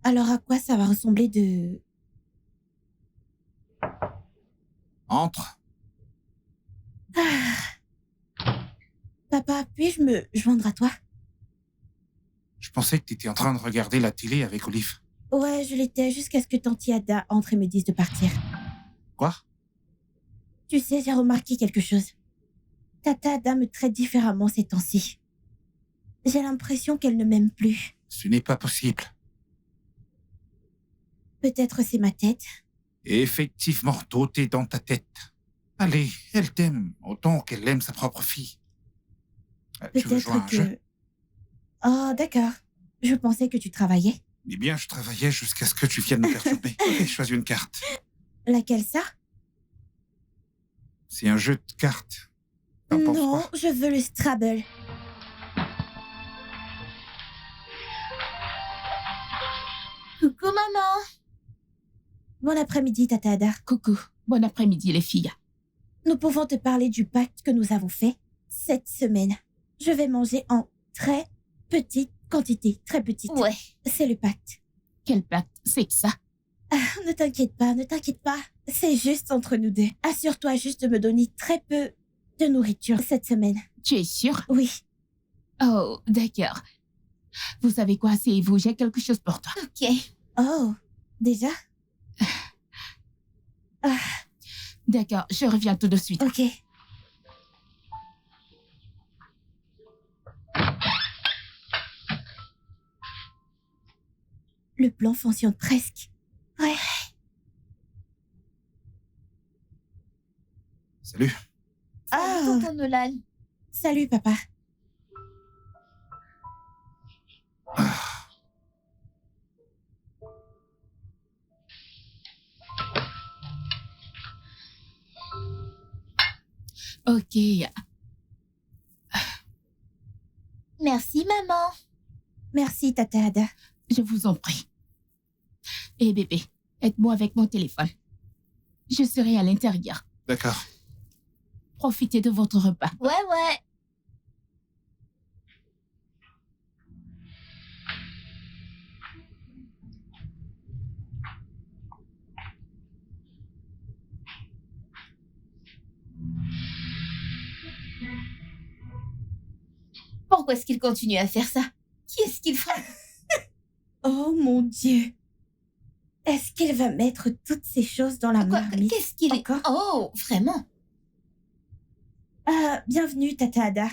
Alors à quoi ça va ressembler de... Entre. Papa, puis-je me joindre à toi? Je pensais que t'étais en train de regarder la télé avec Olive. Ouais, je l'étais jusqu'à ce que Tanti Ada entre et me dise de partir. Quoi? Tu sais, j'ai remarqué quelque chose. Tata Ada me traite différemment ces temps-ci. J'ai l'impression qu'elle ne m'aime plus. Ce n'est pas possible. Peut-être c'est ma tête. Et effectivement, tout est dans ta tête. Allez, elle t'aime autant qu'elle aime sa propre fille. Tu veux jouer à un Peut-être jeu? que... Oh, d'accord. Je pensais que tu travaillais. Eh bien, je travaillais jusqu'à ce que tu viennes me perturber. Ok, choisis une carte. Laquelle ça? C'est un jeu de cartes. T'en penses Non, quoi? je veux le Scrabble. Coucou, maman. Bon après-midi, Tata Ada. Coucou. Bon après-midi, les filles. Nous pouvons te parler du pacte que nous avons fait cette semaine. Je vais manger en très petite quantité. Très petite. Ouais. C'est le pacte. Quel pacte c'est que ça? Ne t'inquiète pas, ne t'inquiète pas. C'est juste entre nous deux. Assure-toi juste de me donner très peu de nourriture cette semaine. Tu es sûre? Oui. Oh, d'accord. Vous savez quoi, c'est vous, j'ai quelque chose pour toi. Ok. Oh, déjà? D'accord, je reviens tout de suite. Ok. Le plan fonctionne presque. Ouais. Salut. Ah. Salut, tonton Nolan. Salut, papa. Ok. Merci, maman. Merci, Tata Ada. Je vous en prie. Eh bébé, aide-moi avec mon téléphone. Je serai à l'intérieur. D'accord. Profitez de votre repas. Ouais, ouais. Pourquoi est-ce qu'il continue à faire ça? Qui est-ce qu'il frappe? Oh mon Dieu. Est-ce qu'il va mettre toutes ces choses dans la Quoi? marmite? Qu'est-ce qu'il est? Encore? Oh, vraiment? Bienvenue, Tata Ada.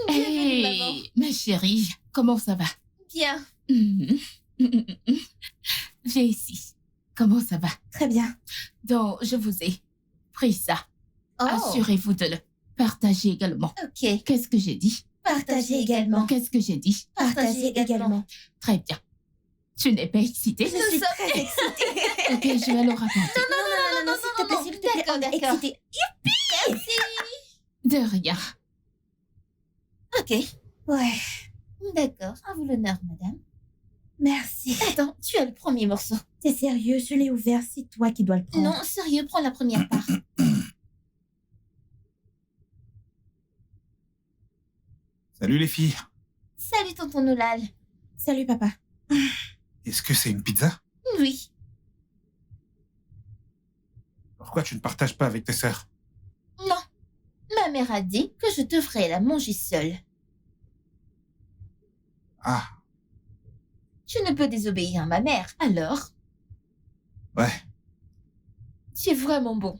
Bienvenue, maman. Hey, ma chérie, comment ça va? Bien. Viens ici. Comment ça va? Très bien. Donc, je vous ai pris ça. Oh, Assurez-vous de le partager également. ok. Qu'est-ce que j'ai dit? Partagez également. Qu'est-ce que j'ai dit? Partagez également. Très bien. Tu n'es pas excitée? Je suis très excitée. Ok, je vais le raconter. Non, s'il te plaît, s'il te plaît, on est D'accord. excitée. Merci. De rien. Ok. Ouais, D'accord. À vous l'honneur, madame. merci. Attends, tu as le premier morceau. T'es sérieux, je l'ai ouvert, c'est toi qui dois le prendre. Non, sérieux, prends la première part. Salut les filles. Salut, tonton Nolal. Salut, papa. Est-ce que c'est une pizza? Oui. Pourquoi tu ne partages pas avec tes sœurs? Non. Ma mère a dit que je devrais la manger seule. Ah, Je ne peux désobéir à ma mère, alors ouais. c'est vraiment bon.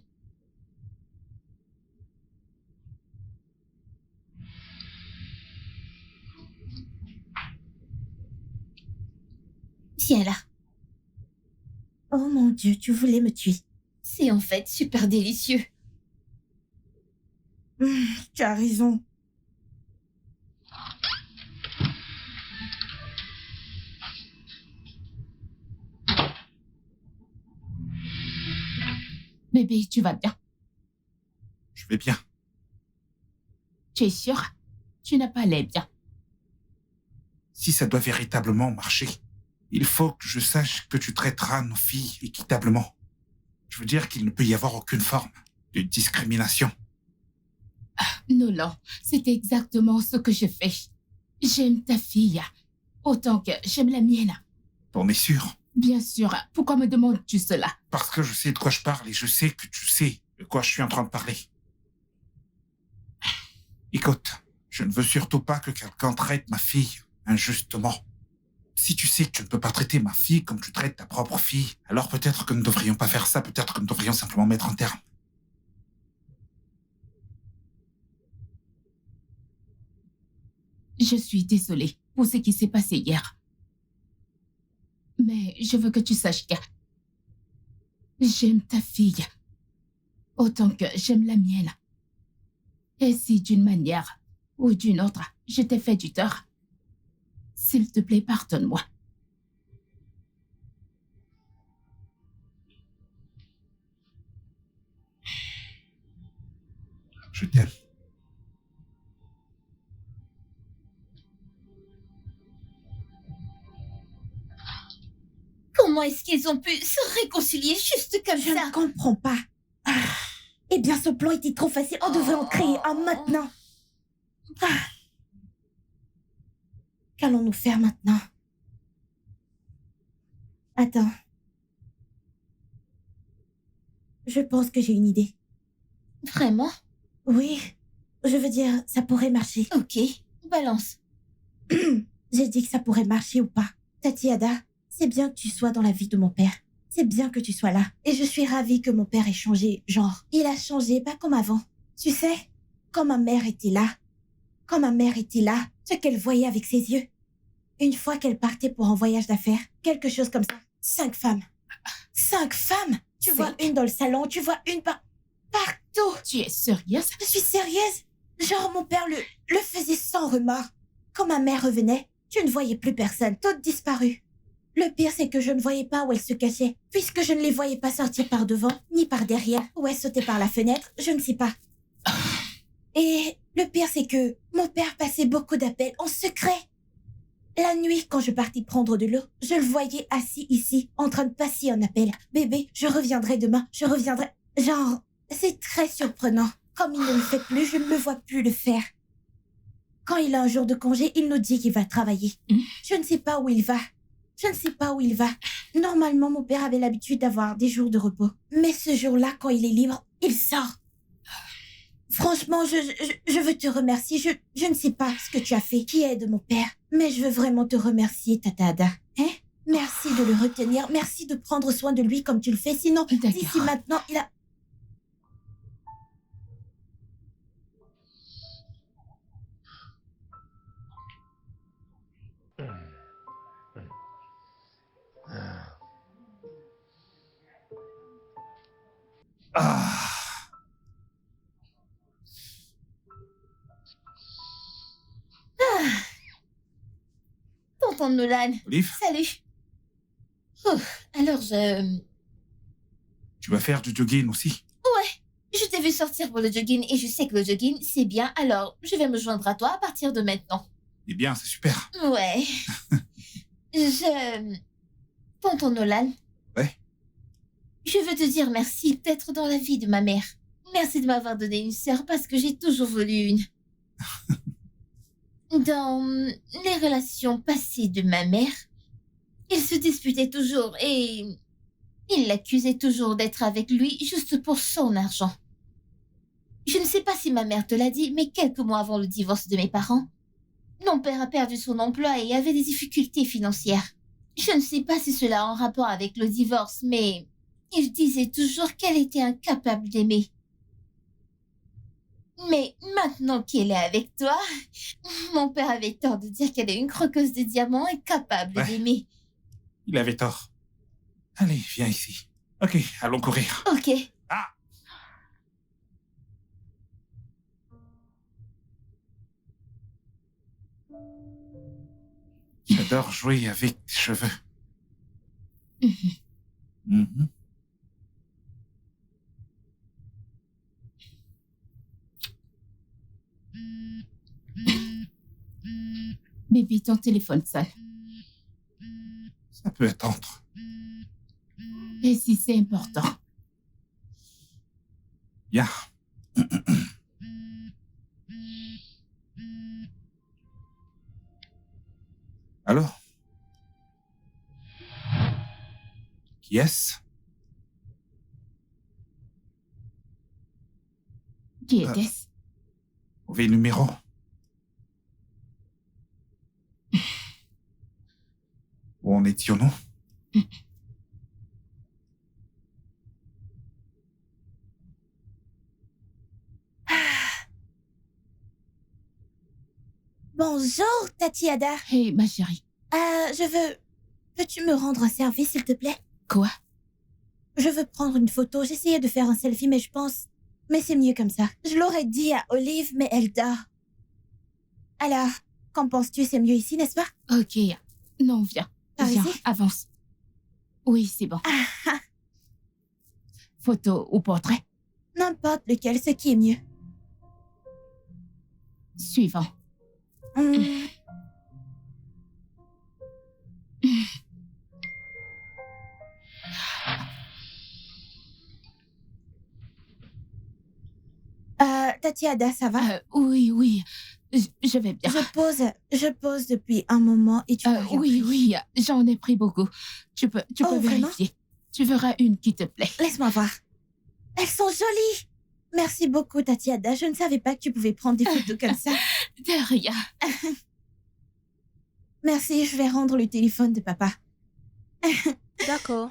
Viens là. Oh mon Dieu, tu voulais me tuer. C'est en fait super délicieux. Tu as raison. Bébé, tu vas bien? Je vais bien. Tu es sûre? Tu n'as pas l'air bien. Si ça doit véritablement marcher, il faut que je sache que tu traiteras nos filles équitablement. Je veux dire qu'il ne peut y avoir aucune forme de discrimination. Nolan, c'est exactement ce que je fais. J'aime ta fille autant que j'aime la mienne. T'en es sûr? Bien sûr, pourquoi me demandes-tu cela? Parce que je sais de quoi je parle et je sais que tu sais de quoi je suis en train de parler. Écoute, je ne veux surtout pas que quelqu'un traite ma fille injustement. Si tu sais que tu ne peux pas traiter ma fille comme tu traites ta propre fille, alors peut-être que nous ne devrions pas faire ça, peut-être que nous devrions simplement mettre un terme. Je suis désolée pour ce qui s'est passé hier. Mais je veux que tu saches que j'aime ta fille autant que j'aime la mienne. Et si d'une manière ou d'une autre, je t'ai fait du tort, s'il te plaît, pardonne-moi. Je t'aime. Comment est-ce qu'ils ont pu se réconcilier juste comme Je ça? ne comprends pas. Eh bien, ce plan était trop facile. On devrait en créer un maintenant. Qu'allons-nous faire maintenant? Attends. Je pense que j'ai une idée. Vraiment? Oui, je veux dire, ça pourrait marcher. Ok, balance. J'ai dit que ça pourrait marcher ou pas. Tati Ada, c'est bien que tu sois dans la vie de mon père. C'est bien que tu sois là. Et je suis ravie que mon père ait changé. Genre, il a changé, pas comme avant. Tu sais, quand ma mère était là, ce qu'elle voyait avec ses yeux. Une fois qu'elle partait pour un voyage d'affaires, quelque chose comme ça. 5 femmes. 5 femmes! Tu vois une dans le salon, tu vois une partout. Tu es sérieuse? Je suis sérieuse. Genre, mon père le faisait sans remords. Quand ma mère revenait, tu ne voyais plus personne, toutes disparues. Le pire, c'est que je ne voyais pas où elles se cachaient, puisque je ne les voyais pas sortir par devant, ni par derrière, ou elles sautaient par la fenêtre, je ne sais pas. Et le pire, c'est que mon père passait beaucoup d'appels en secret. La nuit, quand je partais prendre de l'eau, je le voyais assis ici, en train de passer un appel. Bébé, je reviendrai demain, je reviendrai. Genre, c'est très surprenant. Comme il ne le fait plus, je ne le vois plus le faire. Quand il a un jour de congé, il nous dit qu'il va travailler. Je ne sais pas où il va. Normalement, mon père avait l'habitude d'avoir des jours de repos. Mais ce jour-là, quand il est libre, il sort. Franchement, je veux te remercier. Je ne sais pas ce que tu as fait, qui aide mon père. Mais je veux vraiment te remercier, Tata Ada. Hein? Merci de le retenir. Merci de prendre soin de lui comme tu le fais. Sinon, D'accord. d'ici maintenant, il a... Ah. Tonton Nolan, Olive, salut. Alors tu vas faire du jogging aussi? je t'ai vu sortir pour le jogging et je sais que le jogging, c'est bien. Alors, je vais me joindre à toi à partir de maintenant. Eh bien, c'est super. Ouais. Tonton Nolan. Ouais. Je veux te dire merci d'être dans la vie de ma mère. Merci de m'avoir donné une sœur parce que j'ai toujours voulu une. Dans les relations passées de ma mère, il se disputait toujours et il l'accusait toujours d'être avec lui juste pour son argent. Je ne sais pas si ma mère te l'a dit, mais quelques mois avant le divorce de mes parents, mon père a perdu son emploi et avait des difficultés financières. Je ne sais pas si cela a un rapport avec le divorce, mais il disait toujours qu'elle était incapable d'aimer. Mais maintenant qu'elle est avec toi, mon père avait tort de dire qu'elle est une croqueuse de diamants incapable Ouais. d'aimer. Il avait tort. Allez, viens ici. Ok, allons courir. Ok. J'adore jouer avec tes cheveux. Mhm. Bébé, ton téléphone sonne. Ça peut attendre. Et si c'est important? Bien. Allô? Qui est-ce? Qui était-ce? Mauvais numéro. Où en étions-nous? Bonjour, Tatiada. Hey, ma chérie. Je veux... Peux-tu me rendre un service, s'il te plaît? Quoi? Je veux prendre une photo. J'essayais de faire un selfie, mais je pense... Mais c'est mieux comme ça. Je l'aurais dit à Olive, mais elle dort. Alors, qu'en penses-tu? C'est mieux ici, n'est-ce pas? Ok. Non, viens. Par Viens, ici? avance. Oui, c'est bon. Photo ou portrait? N'importe lequel, ce qui est mieux. Suivant. Hmm. Tatiada, ça va? Oui, oui. Je vais bien. Je pose depuis un moment et tu n'as rien Oui, pris. oui. J'en ai pris beaucoup. Tu peux Vraiment? vérifier. Tu verras une qui te plaît. Laisse-moi voir. Elles sont jolies. Merci beaucoup, Tatiada. Je ne savais pas que tu pouvais prendre des photos comme ça. De rien. Merci, je vais rendre le téléphone de papa. D'accord.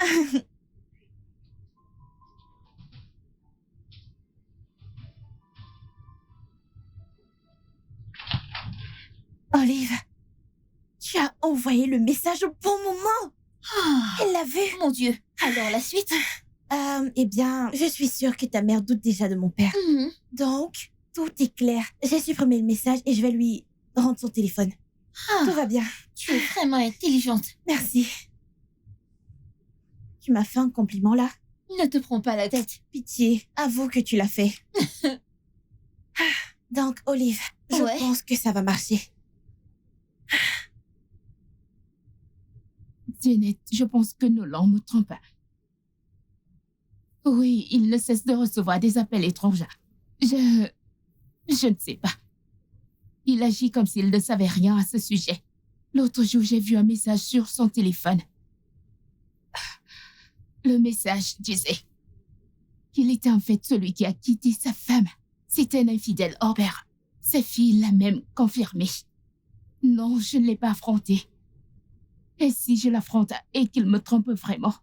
Olive, tu as envoyé le message au bon moment. Elle l'a vu. Mon Dieu. Alors, la suite? Eh bien, je suis sûre que ta mère doute déjà de mon père. Mhm. Donc, tout est clair. J'ai supprimé le message et je vais lui rendre son téléphone. Tout va bien. Tu es vraiment intelligente. Merci. Tu m'as fait un compliment là. Ne te prends pas la tête. Pitié, avoue que tu l'as fait. Donc, Olive, je Ouais. pense que ça va marcher. Janet, je pense que Nolan me trompe. Oui, il ne cesse de recevoir des appels étranges. Je ne sais pas. Il agit comme s'il ne savait rien à ce sujet. L'autre jour, j'ai vu un message sur son téléphone. Le message disait qu'il était en fait celui qui a quitté sa femme. C'était un infidèle hors pair. Sa fille l'a même confirmé. Non, je ne l'ai pas affronté. Et si je l'affronte et qu'il me trompe vraiment?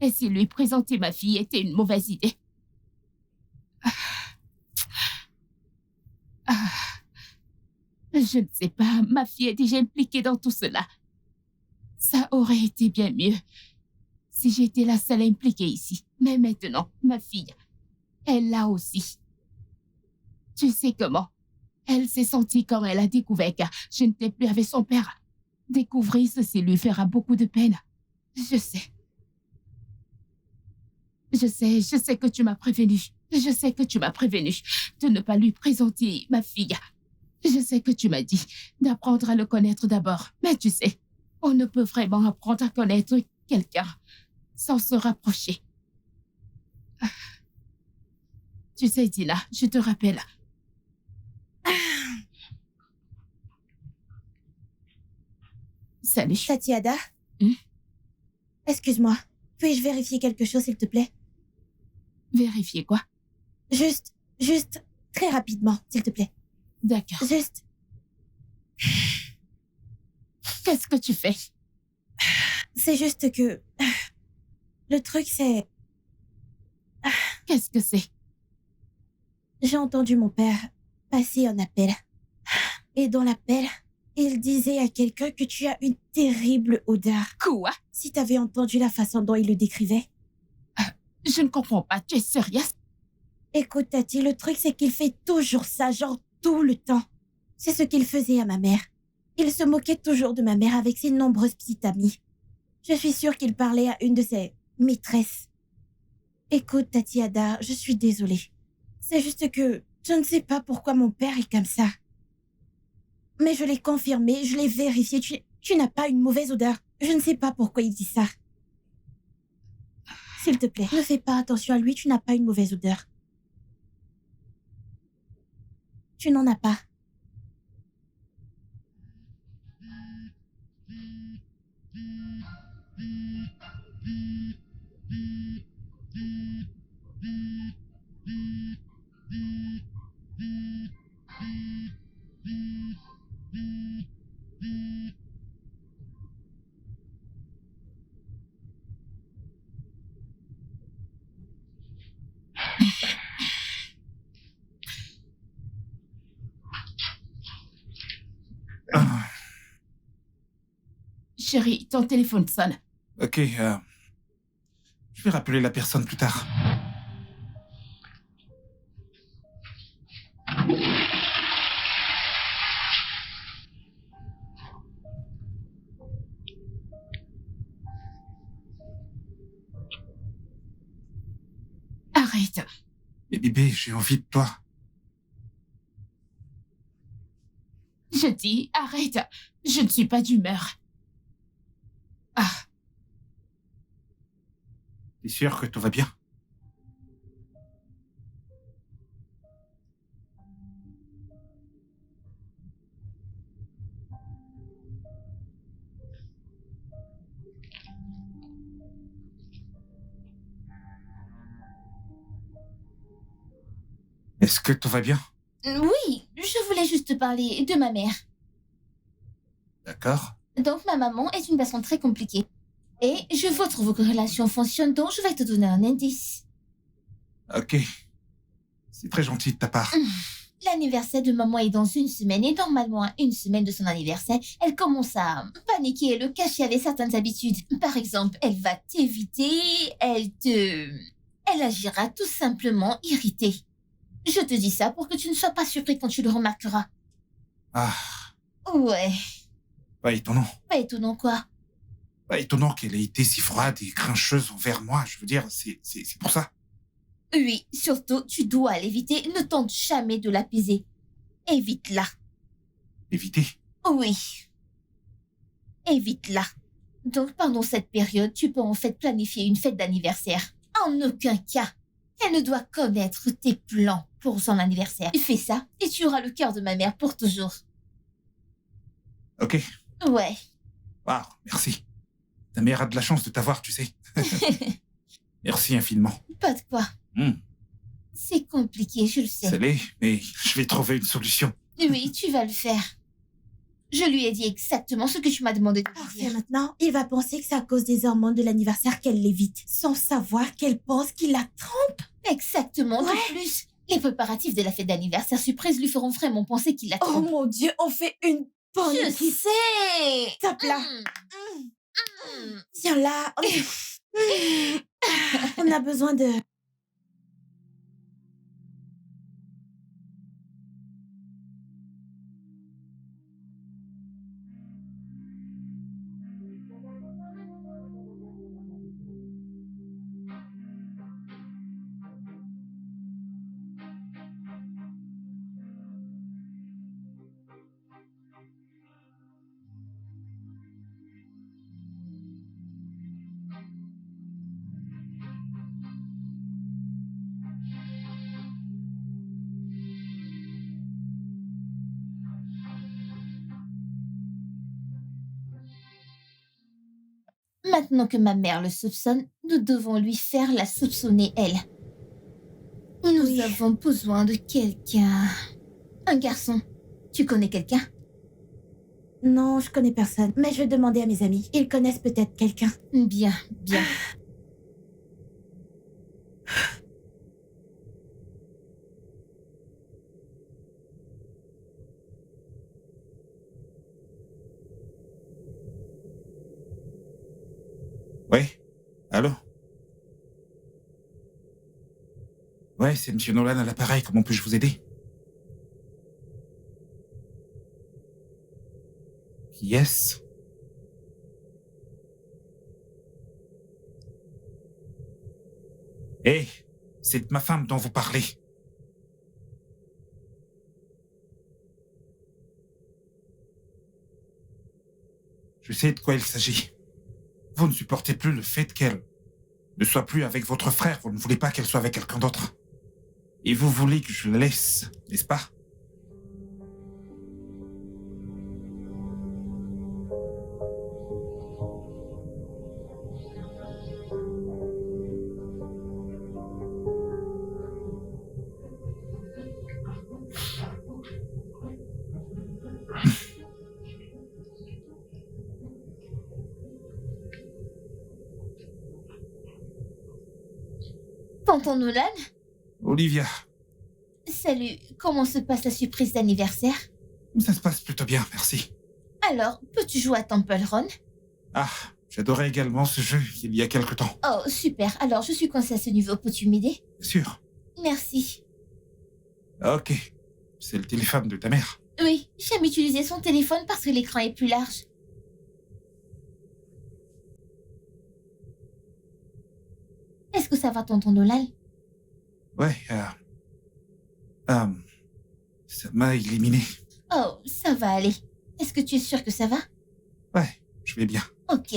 Et si lui présenter ma fille était une mauvaise idée? Je ne sais pas, ma fille est déjà impliquée dans tout cela. Ça aurait été bien mieux si j'étais la seule impliquée ici. Mais maintenant, ma fille, elle l'a aussi. Tu sais comment? Elle s'est sentie quand elle a découvert que je n'étais plus avec son père. Découvrir ceci lui fera beaucoup de peine. Je sais. Je sais que tu m'as prévenu. Je sais que tu m'as prévenu de ne pas lui présenter ma fille. Je sais que tu m'as dit d'apprendre à le connaître d'abord. Mais tu sais, on ne peut vraiment apprendre à connaître quelqu'un sans se rapprocher. Tu sais, Dina, je te rappelle. Salut. Tatiana? Excuse-moi. Puis-je vérifier quelque chose, s'il te plaît? Vérifier quoi? Juste, très rapidement, s'il te plaît. D'accord. Juste. Qu'est-ce que tu fais? C'est juste que... Le truc, c'est... Qu'est-ce que c'est? J'ai entendu mon père passer un appel. Et dans l'appel, il disait à quelqu'un que tu as une terrible odeur. Quoi? Si t'avais entendu la façon dont il le décrivait. Je ne comprends pas. Tu es sérieuse? Écoute, Tati, le truc, c'est qu'il fait toujours ça, genre tout le temps. C'est ce qu'il faisait à ma mère. Il se moquait toujours de ma mère avec ses nombreuses petites amies. Je suis sûre qu'il parlait à une de ses maîtresses. Écoute, Tati Ada, je suis désolée. C'est juste que je ne sais pas pourquoi mon père est comme ça. Mais je l'ai confirmé, je l'ai vérifié. Tu n'as pas une mauvaise odeur. Je ne sais pas pourquoi il dit ça. S'il te plaît, ne fais pas attention à lui, tu n'as pas une mauvaise odeur. Tu n'en as pas. Chérie, ton téléphone sonne. Ok, je vais rappeler la personne plus tard. Arrête. Mais bébé, j'ai envie de toi. Je dis, arrête. Je ne suis pas d'humeur. Ah, T'es sûr que tout va bien? Est-ce que tout va bien? Oui, je voulais juste parler de ma mère. D'accord. Donc, ma maman est une personne très compliquée. Et je veux que vos relations fonctionnent, donc je vais te donner un indice. Ok. C'est très gentil de ta part. L'anniversaire de maman est dans une semaine et normalement à une semaine de son anniversaire, elle commence à paniquer et le cacher avec certaines habitudes. Par exemple, elle va t'éviter, elle agira tout simplement irritée. Je te dis ça pour que tu ne sois pas surpris quand tu le remarqueras. Ah, Ouais, pas étonnant. pas étonnant quoi. Pas étonnant qu'elle ait été si froide et grincheuse envers moi. Je veux dire, c'est pour ça. Oui, surtout, tu dois l'éviter. Ne tente jamais de l'apaiser. Évite-la. Éviter. Oui. Évite-la. Donc, pendant cette période, tu peux en fait planifier une fête d'anniversaire. En aucun cas, elle ne doit connaître tes plans pour son anniversaire. Fais ça et tu auras le cœur de ma mère pour toujours. Ok. Ouais. Waouh, merci. Ta mère a de la chance de t'avoir, tu sais. Merci infiniment. Pas de quoi. Hmm, C'est compliqué, je le sais. c'est laid, mais je vais trouver une solution. Oui, tu vas le faire. Je lui ai dit exactement ce que tu m'as demandé de lui Parfait, dire. maintenant, il va penser que c'est à cause des hormones de l'anniversaire qu'elle l'évite, sans savoir qu'elle pense qu'il la trompe. Exactement, Ouais. de plus. Les préparatifs de la fête d'anniversaire surprise lui feront vraiment penser qu'il la Oh trompe. mon Dieu, on fait une bonne Je équipe. sais. Tape là. Tiens là. On a besoin de... Maintenant que ma mère le soupçonne, nous devons lui faire la soupçonner elle. Nous Oui. avons besoin de quelqu'un. Un garçon. Tu connais quelqu'un? Non, je connais personne, mais je vais demander à mes amis. Ils connaissent peut-être quelqu'un. Bien, bien. Oui. Allô? Ouais, c'est Monsieur Nolan à l'appareil. Comment puis-je vous aider? Qui est-ce? Hé, c'est de ma femme dont vous parlez. Je sais de quoi il s'agit. Vous ne supportez plus le fait qu'elle ne soit plus avec votre frère. Vous ne voulez pas qu'elle soit avec quelqu'un d'autre. Et vous voulez que je la laisse, n'est-ce pas? Tonton Nolan? Olivia, Salut, comment se passe la surprise d'anniversaire? ça se passe plutôt bien, merci. Alors, peux-tu jouer à Temple Run? Ah, j'adorais également ce jeu il y a quelque temps. Oh, super. Alors, je suis coincée à ce niveau. Peux-tu m'aider? Sûr. Merci. Ok. C'est le téléphone de ta mère. Oui, j'aime utiliser son téléphone parce que l'écran est plus large. Est-ce que ça va, tonton Nolan? Ouais, ça m'a éliminé. Oh, ça va aller. Est-ce que tu es sûr que ça va? Ouais, je vais bien. Ok.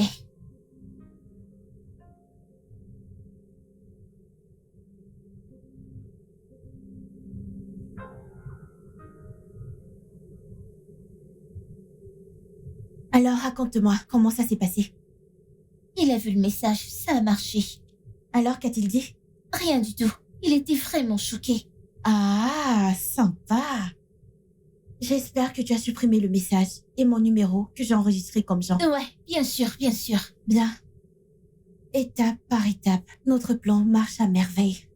Alors, raconte-moi, comment ça s'est passé? Il a vu le message, ça a marché. Alors, qu'a-t-il dit? Rien du tout. Il était vraiment choqué. Ah, sympa. J'espère que tu as supprimé le message et mon numéro que j'ai enregistré comme Jean. Ouais, bien sûr, bien sûr. Bien. Étape par étape, notre plan marche à merveille.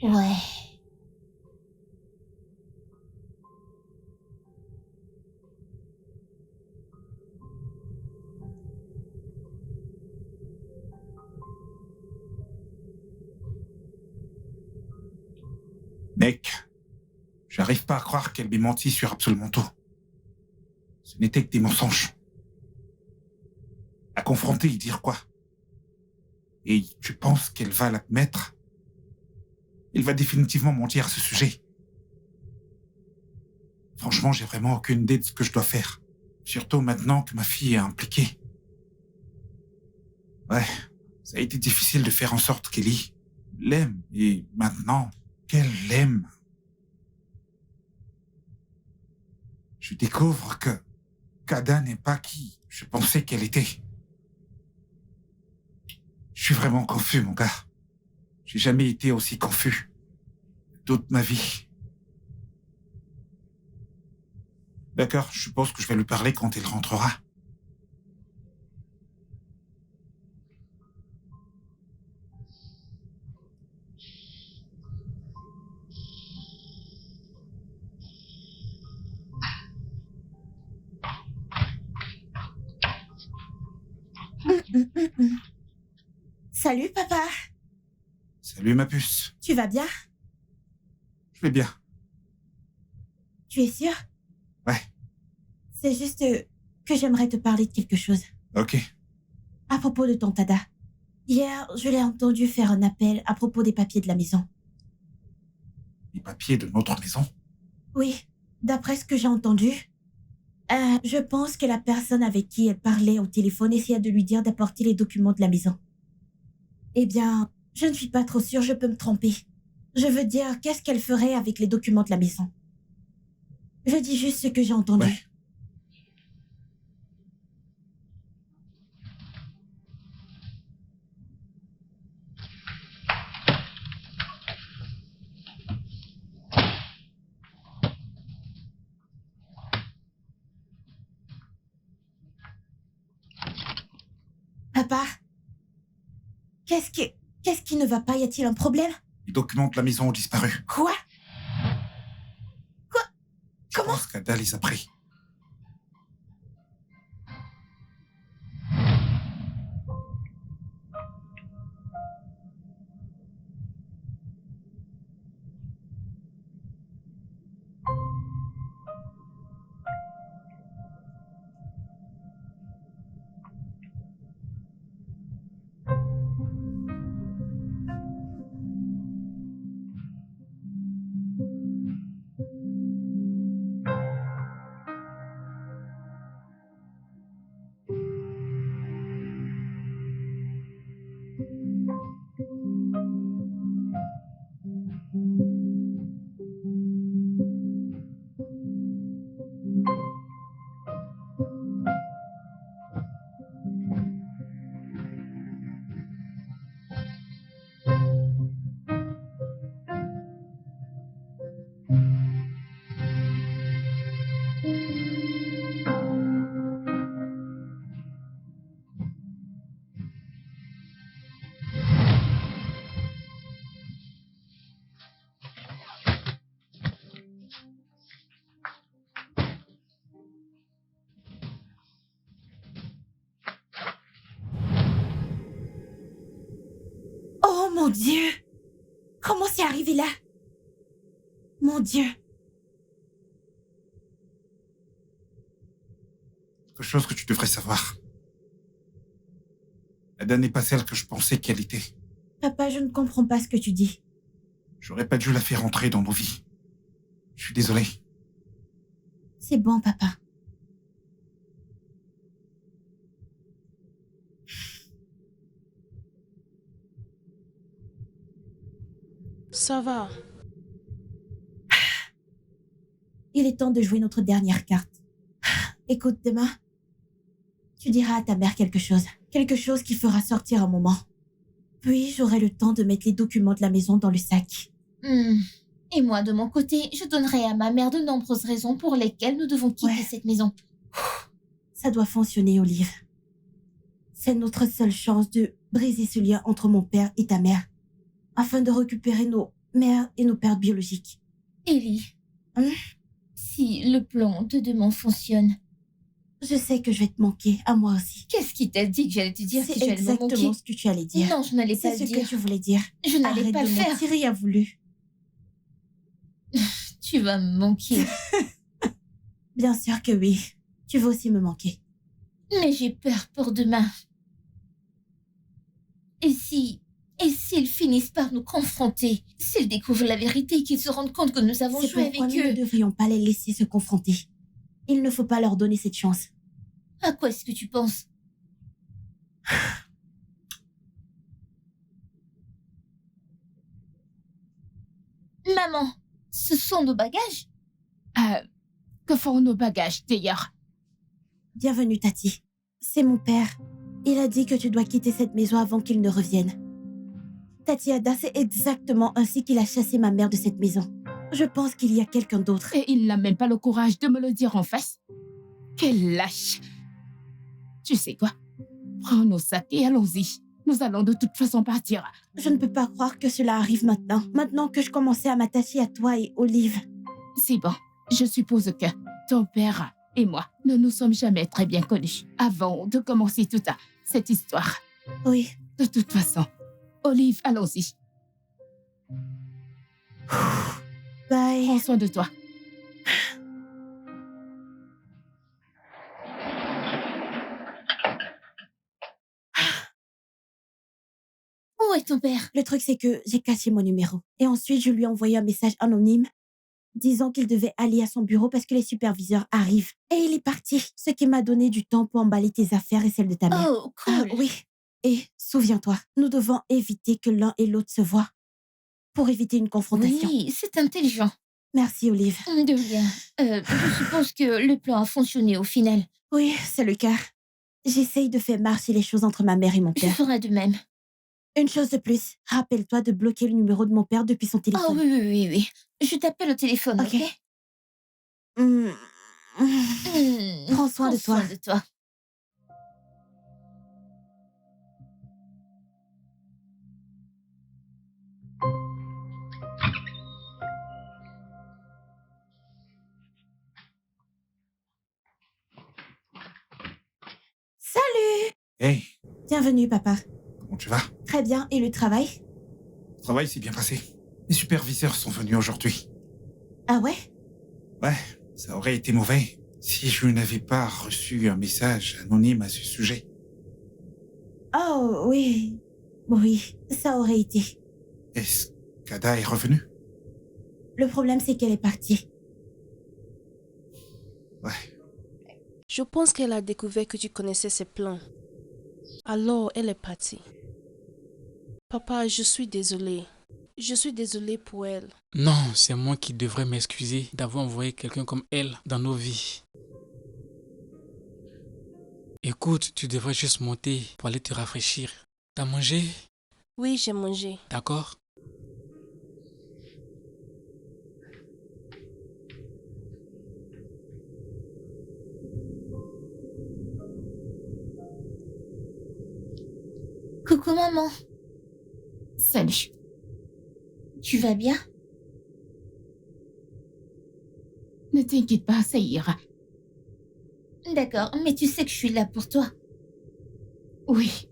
Ouais. Mec, j'arrive pas à croire qu'elle m'ait menti sur absolument tout. Ce n'était que des mensonges. À confronter et dire quoi? Et tu penses qu'elle va l'admettre? Elle va définitivement mentir à ce sujet. Franchement, j'ai vraiment aucune idée de ce que je dois faire. Surtout maintenant que ma fille est impliquée. Ouais, ça a été difficile de faire en sorte qu'Ellie l'aime. Et maintenant qu'elle l'aime, je découvre que Kada n'est pas qui je pensais qu'elle était. Je suis vraiment confus, mon gars. J'ai jamais été aussi confus. Toute ma vie. D'accord, je suppose que je vais lui parler quand il rentrera. Salut, papa. Salut ma puce. Tu vas bien? Je vais bien. Tu es sûr? Ouais. C'est juste que j'aimerais te parler de quelque chose. Ok. À propos de ton Tada. Hier, je l'ai entendu faire un appel à propos des papiers de la maison. Les papiers de notre maison? Oui, d'après ce que j'ai entendu, je pense que la personne avec qui elle parlait au téléphone essayait de lui dire d'apporter les documents de la maison. Eh bien, je ne suis pas trop sûre, je peux me tromper. Je veux dire, qu'est-ce qu'elle ferait avec les documents de la maison? Je dis juste ce que j'ai entendu. Ouais. Papa, qu'est-ce qui ne va pas? Y a-t-il un problème? Les documents de la maison ont disparu. Quoi? Je pense qu'Ada les a pris. Oh mon Dieu! Comment c'est arrivé là? Mon Dieu! Quelque chose que tu devrais savoir. Ada n'est pas celle que je pensais qu'elle était. Papa, je ne comprends pas ce que tu dis. J'aurais pas dû la faire entrer dans nos vies. Je suis désolé. C'est bon, papa. Ça va. Il est temps de jouer notre dernière carte. Écoute, demain, tu diras à ta mère quelque chose. Quelque chose qui fera sortir un moment. Puis, j'aurai le temps de mettre les documents de la maison dans le sac. Et moi, de mon côté, je donnerai à ma mère de nombreuses raisons pour lesquelles nous devons quitter cette maison. Ça doit fonctionner, Olive. C'est notre seule chance de briser ce lien entre mon père et ta mère, afin de récupérer nos mères et nos pères biologiques. Ellie, si le plan de demain fonctionne, Je sais que je vais te manquer, à moi aussi. qu'est-ce qui t'a dit que j'allais te dire C'est que j'allais me manquer? exactement ce que tu allais dire. Non, je n'allais pas C'est le ce que dire. tu voulais dire. Je n'allais Arrête pas de le faire. mentir, il a voulu. Tu vas me manquer. Bien sûr que oui. Tu veux aussi me manquer. Mais j'ai peur pour demain. Et s'ils finissent par nous confronter, s'ils découvrent la vérité et qu'ils se rendent compte que nous avons C'est joué pourquoi avec nous ne eux, devrions pas les laisser se confronter. Il ne faut pas leur donner cette chance. à quoi est-ce que tu penses? Maman, ce sont nos bagages? Que font nos bagages d'ailleurs? Bienvenue, Tati. C'est mon père. Il a dit que tu dois quitter cette maison avant qu'il ne revienne. Tati Ada, c'est exactement ainsi qu'il a chassé ma mère de cette maison. Je pense qu'il y a quelqu'un d'autre. Et il n'a même pas le courage de me le dire en face. Quel lâche. Tu sais quoi? Prends nos sacs et allons-y. Nous allons de toute façon partir. Je ne peux pas croire que cela arrive maintenant. Maintenant que je commençais à m'attacher à toi et Olive. C'est bon. Je suppose que ton père et moi ne nous sommes jamais très bien connus avant de commencer toute cette histoire. Oui. De toute façon, Olive, allons-y. Bye. Prends soin de toi. Où est ton père? Le truc, c'est que j'ai caché mon numéro. Et ensuite, je lui ai envoyé un message anonyme disant qu'il devait aller à son bureau parce que les superviseurs arrivent. Et il est parti, ce qui m'a donné du temps pour emballer tes affaires et celles de ta mère. Oh, cool. Oui. Et souviens-toi, nous devons éviter que l'un et l'autre se voient pour éviter une confrontation. Oui, c'est intelligent. Merci, Olive. De rien. Je suppose que le plan a fonctionné au final. Oui, c'est le cas. J'essaye de faire marcher les choses entre ma mère et mon Je père. ferai de même. Une chose de plus, rappelle-toi de bloquer le numéro de mon père depuis son Oh téléphone. oui. Je t'appelle au téléphone, Ok. ok? Prends soin de toi. Prends soin de toi. Salut! Hey, Bienvenue, papa. comment tu vas? Très bien, et le travail? Le travail s'est bien passé. Les superviseurs sont venus aujourd'hui. Ah ouais? Ouais, ça aurait été mauvais si je n'avais pas reçu un message anonyme à ce sujet. Oh, oui. Oui, ça aurait été. Est-ce qu'Ada est revenue? Le problème, c'est qu'elle est partie. Ouais. Je pense qu'elle a découvert que tu connaissais ses plans. Alors, elle est partie. Papa, je suis désolée. Je suis désolée pour elle. Non, c'est moi qui devrais m'excuser d'avoir envoyé quelqu'un comme elle dans nos vies. Écoute, tu devrais juste monter pour aller te rafraîchir. T'as mangé? Oui, j'ai mangé. D'accord? Coucou maman, Salut. tu vas bien? Ne t'inquiète pas, ça ira. D'accord, mais tu sais que je suis là pour toi. Oui.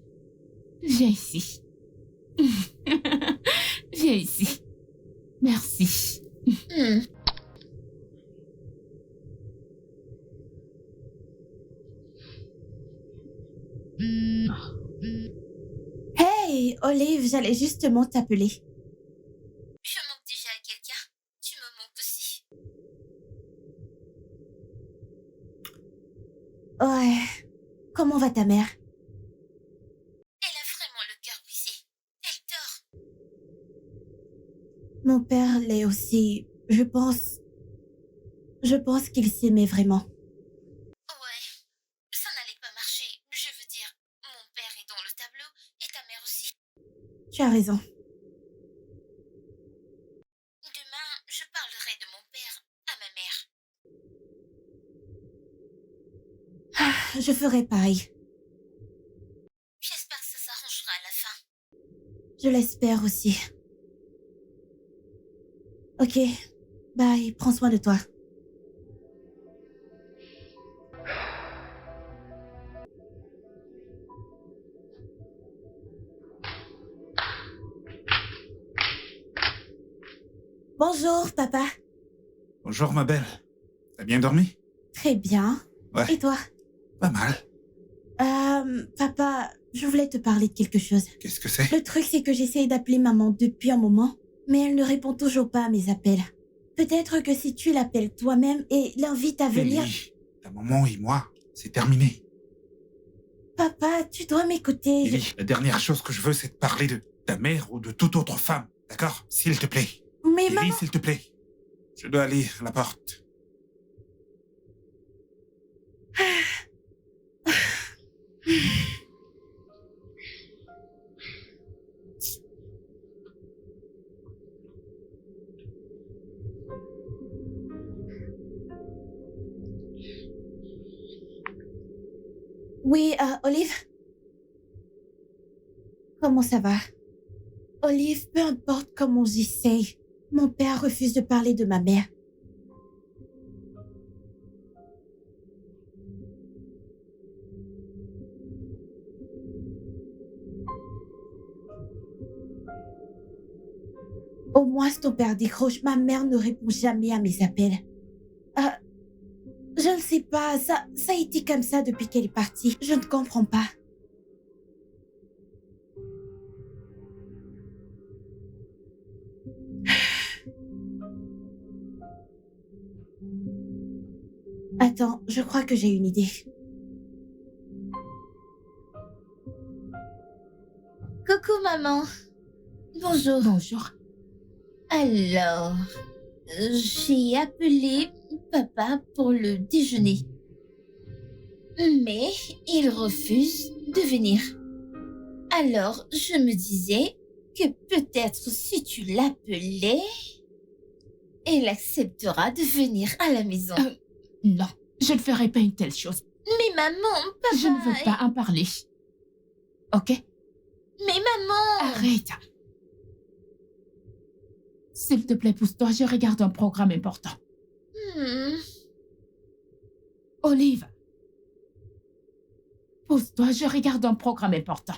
Viens ici. Viens ici. Merci. Hmm. Hey, Olive, j'allais justement t'appeler. Je manque déjà à quelqu'un. Tu me manques aussi. Ouais. Comment va ta mère? Elle a vraiment le cœur brisé. Elle dort. Mon père l'est aussi. Je pense qu'il s'aimait vraiment. Ouais, ça n'allait pas marcher. Je veux dire, mon père est dans le tableau et ta mère aussi. Tu as raison. Demain, je parlerai de mon père à ma mère. Je ferai pareil. J'espère que ça s'arrangera à la fin. Je l'espère aussi. Ok. Bye, prends soin de toi. Bonjour, papa. Bonjour ma belle. T'as bien dormi? Très bien. Ouais, Et toi? pas mal. Papa, je voulais te parler de quelque chose. Qu'est-ce que c'est? Le truc, c'est que j'essaye d'appeler maman depuis un moment, mais elle ne répond toujours pas à mes appels. Peut-être que si tu l'appelles toi-même et l'invites à venir... Ellie, ta maman et moi, c'est terminé. Papa, tu dois m'écouter. Ellie, la dernière chose que je veux, c'est de parler de ta mère ou de toute autre femme. D'accord? S'il te plaît. Mais Ellie, maman... s'il te plaît. Je dois aller à la porte. Oui, Olive? Comment ça va? Olive, peu importe comment j'essaye, mon père refuse de parler de ma mère. Au moins, si ton père décroche, ma mère ne répond jamais à mes appels. Je ne sais pas, ça a été comme ça depuis qu'elle est partie. Je ne comprends pas. Attends, je crois que j'ai une idée. Coucou maman. Bonjour. Bonjour. Alors, j'ai appelé papa pour le déjeuner. Mais il refuse de venir. Alors, je me disais que peut-être si tu l'appelais, elle acceptera de venir à la maison. Non, je ne ferai pas une telle chose. Mais maman, papa... Je ne veux pas en parler. Ok? Mais maman... Arrête. S'il te plaît, pousse-toi, je regarde un programme important. Olive. Pousse-toi, je regarde un programme important.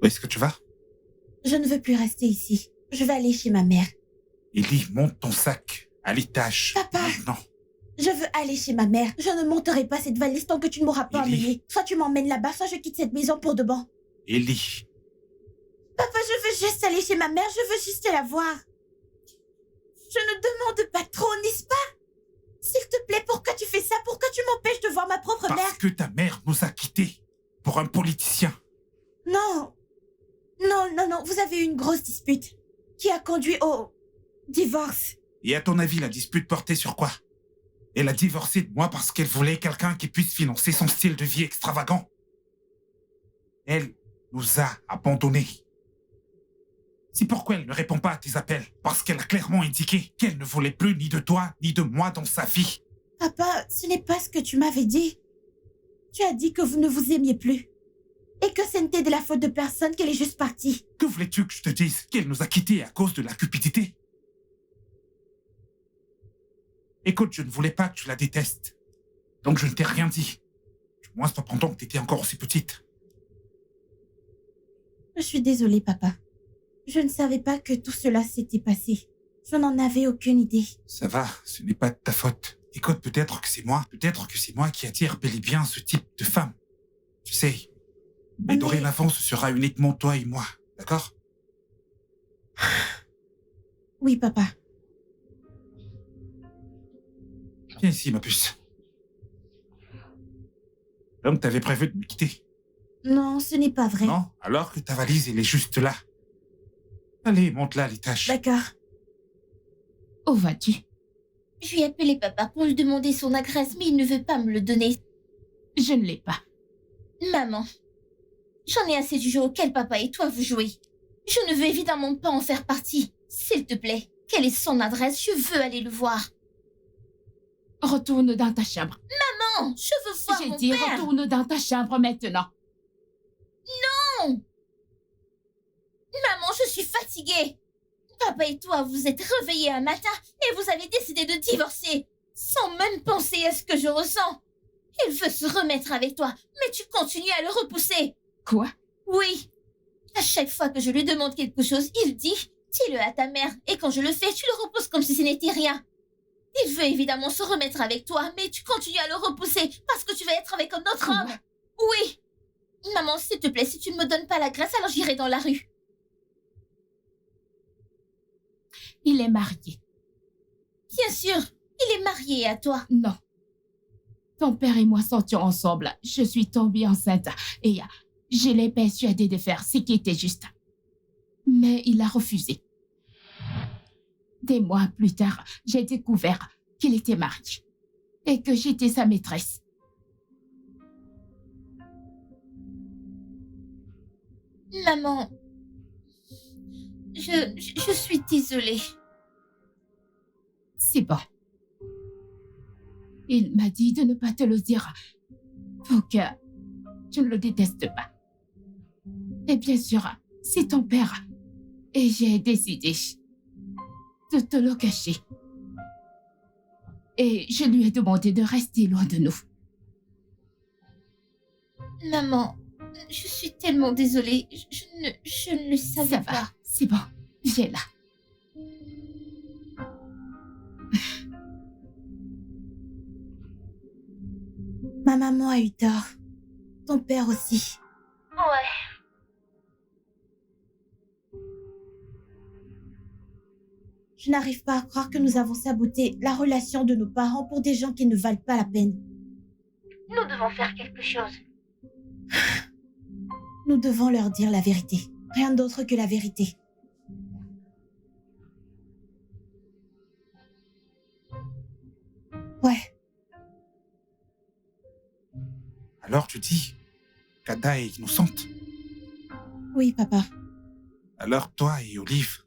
Où est-ce que tu vas? Je ne veux plus rester ici. Je vais aller chez ma mère. Ellie, monte ton sac à l'étage. Papa! Maintenant. Je veux aller chez ma mère. Je ne monterai pas cette valise tant que tu ne m'auras pas Ellie. emmenée. Soit tu m'emmènes là-bas, soit je quitte cette maison pour de bon. Ellie. Papa, je veux juste aller chez ma mère. Je veux juste la voir. Je ne demande pas trop, n'est-ce pas? S'il te plaît, pourquoi tu fais ça? Pourquoi tu m'empêches de voir ma propre mère? Parce que ta mère nous a quittés pour un politicien. Non. Non. Vous avez eu une grosse dispute qui a conduit au divorce. Et à ton avis, la dispute portait sur quoi? Elle a divorcé de moi parce qu'elle voulait quelqu'un qui puisse financer son style de vie extravagant. Elle nous a abandonnés. C'est pourquoi elle ne répond pas à tes appels. Parce qu'elle a clairement indiqué qu'elle ne voulait plus ni de toi ni de moi dans sa vie. Papa, ce n'est pas ce que tu m'avais dit. Tu as dit que vous ne vous aimiez plus. Et que ce n'était de la faute de personne, qu'elle est juste partie. Que voulais-tu que je te dise? Qu'elle nous a quittés à cause de la cupidité? Écoute, je ne voulais pas que tu la détestes. Donc je ne t'ai rien dit. Du moins, pendant que tu étais encore aussi petite. Je suis désolée, papa. Je ne savais pas que tout cela s'était passé. Je n'en avais aucune idée. Ça va, ce n'est pas de ta faute. Écoute, peut-être que c'est moi qui attire bel et bien ce type de femme. Tu sais, mais dorénavant, ce sera uniquement toi et moi, d'accord? Oui, papa. Viens ici, ma puce. Donc, t'avais prévu de me quitter? Non, ce n'est pas vrai. Non? Alors que ta valise, elle est juste là. Allez, monte-la à l'étage. D'accord. Où vas-tu? Je lui ai appelé papa pour lui demander son adresse, mais il ne veut pas me le donner. Je ne l'ai pas. Maman, j'en ai assez du jeu auquel papa et toi vous jouez. Je ne veux évidemment pas en faire partie. S'il te plaît, quelle est son adresse? Je veux aller le voir. Retourne dans ta chambre. Maman, je veux voir J'ai mon dit père. retourne dans ta chambre maintenant. Non! Maman, je suis fatiguée. Papa et toi, vous êtes réveillés un matin et vous avez décidé de divorcer, sans même penser à ce que je ressens. Il veut se remettre avec toi, mais tu continues à le repousser. Quoi? Oui. À chaque fois que je lui demande quelque chose, il dit « dis-le à ta mère » et quand je le fais, tu le repousses comme si ce n'était rien. Il veut évidemment se remettre avec toi, mais tu continues à le repousser parce que tu vas être avec un autre Quoi? homme. Oui. Maman, s'il te plaît, si tu ne me donnes pas la grâce, alors j'irai dans la rue. Il est marié. Bien sûr, il est marié à toi. Non. Ton père et moi sortions ensemble. Je suis tombée enceinte et je l'ai persuadé de faire ce qui était juste. Mais il a refusé. Des mois plus tard, j'ai découvert qu'il était marié et que j'étais sa maîtresse. Maman, je suis désolée. C'est bon. Il m'a dit de ne pas te le dire pour que tu ne le détestes pas. Et bien sûr, c'est ton père. Et j'ai décidé de te le cacher. Et je lui ai demandé de rester loin de nous. Maman, je suis tellement désolée. Je ne le savais Ça pas. va, c'est bon. Viens là. Ma maman a eu tort. Ton père aussi. Ouais. Je n'arrive pas à croire que nous avons saboté la relation de nos parents pour des gens qui ne valent pas la peine. Nous devons faire quelque chose. Nous devons leur dire la vérité. Rien d'autre que la vérité. Ouais. Alors tu dis qu'Ada est innocente. Oui, papa. Alors toi et Olive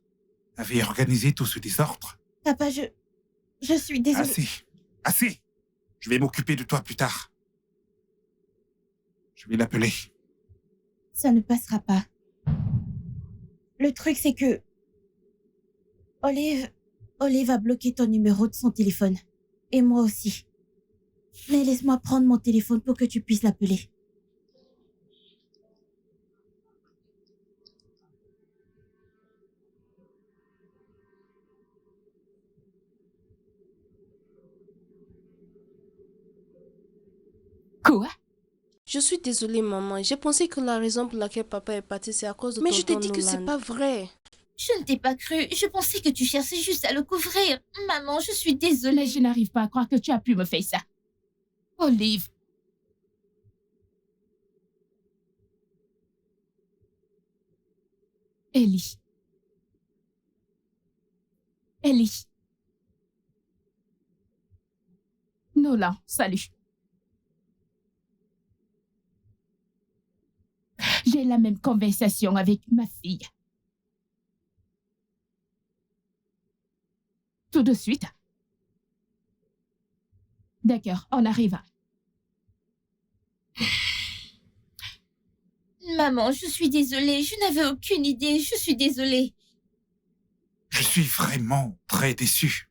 avez organisé tout ce désordre. Papa, je suis désolée. Assez. Assez. Je vais m'occuper de toi plus tard. Je vais l'appeler. Ça ne passera pas. Le truc, c'est que... Olive a bloqué ton numéro de son téléphone. Et moi aussi. Mais laisse-moi prendre mon téléphone pour que tu puisses l'appeler. Quoi? Je suis désolée, maman. J'ai pensé que la raison pour laquelle papa est parti, c'est à cause de Mais tonton je t'ai dit que Nolan. c'est pas vrai. Je ne t'ai pas cru. Je pensais que tu cherchais juste à le couvrir. Maman, je suis désolée. Mais je n'arrive pas à croire que tu as pu me faire ça. Olive. Ellie. Ellie. Nolan, salut. J'ai la même conversation avec ma fille. Tout de suite. D'accord, on arrive. Maman, je suis désolée. Je n'avais aucune idée. Je suis désolée. Je suis vraiment très déçu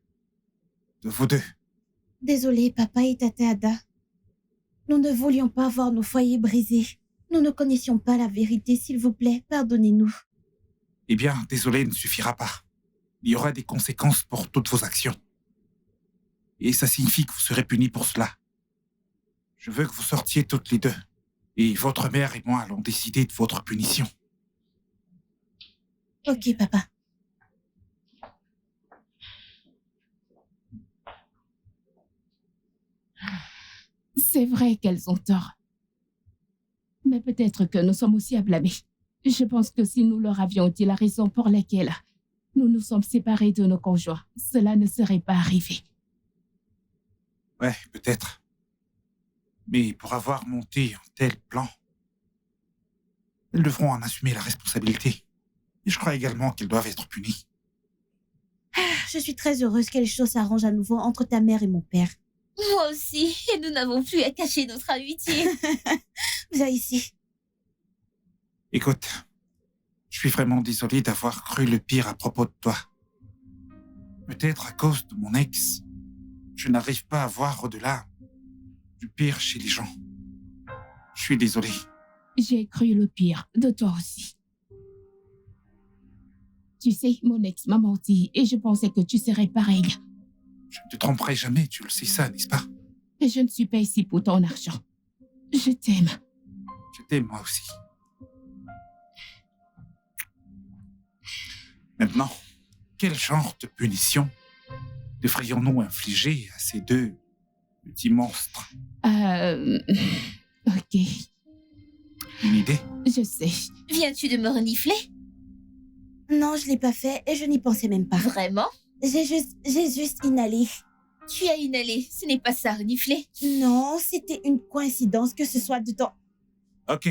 de vous deux. Désolée, papa et tata Ada. Nous ne voulions pas voir nos foyers brisés. Nous ne connaissions pas la vérité, s'il vous plaît. Pardonnez-nous. Eh bien, désolé ne suffira pas. Il y aura des conséquences pour toutes vos actions. Et ça signifie que vous serez punis pour cela. Je veux que vous sortiez toutes les deux. Et votre mère et moi allons décider de votre punition. Ok, papa. C'est vrai qu'elles ont tort. Mais peut-être que nous sommes aussi à blâmer. Je pense que si nous leur avions dit la raison pour laquelle nous nous sommes séparés de nos conjoints, cela ne serait pas arrivé. Ouais, peut-être. Mais pour avoir monté un tel plan, elles devront en assumer la responsabilité. Et je crois également qu'elles doivent être punies. Je suis très heureuse que les choses s'arrangent à nouveau entre ta mère et mon père. Moi aussi. Et nous n'avons plus à cacher notre amitié. Viens ici. Écoute, je suis vraiment désolé d'avoir cru le pire à propos de toi. Peut-être à cause de mon ex, je n'arrive pas à voir au-delà du pire chez les gens. Je suis désolé. J'ai cru le pire de toi aussi. Tu sais, mon ex m'a menti et je pensais que tu serais pareil. Je ne te tromperai jamais, tu le sais ça, n'est-ce pas? Et je ne suis pas ici pour ton argent. Je t'aime. Je t'aime moi aussi. Maintenant, quel genre de punition devrions-nous infliger à ces deux petits monstres? Ok, Une idée? je sais. Viens-tu de me renifler? Non, je l'ai pas fait et je n'y pensais même pas. Vraiment? J'ai juste inhalé. Tu as inhalé, ce n'est pas ça, renifler. Non, c'était une coïncidence que ce soit de temps. Ok.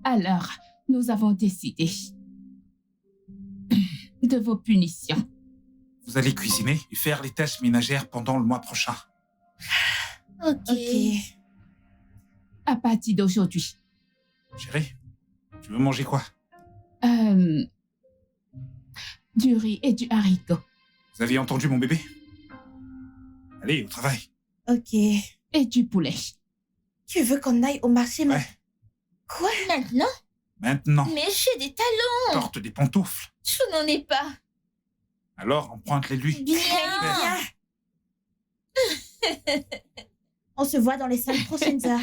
Alors, nous avons décidé de vos punitions. Vous allez cuisiner et faire les tâches ménagères pendant le mois prochain. Ok. À partir d'aujourd'hui, Chérie, tu veux manger quoi? du riz et du haricot. Vous aviez entendu mon bébé? Allez, au travail. Ok. Et du poulet. Tu veux qu'on aille au marché Ouais. Quoi? Maintenant? Maintenant, Mais j'ai des talons. porte des pantoufles. Je n'en ai pas. Alors, emprunte-les-lui. Bien. On se voit dans les 5 prochaines heures.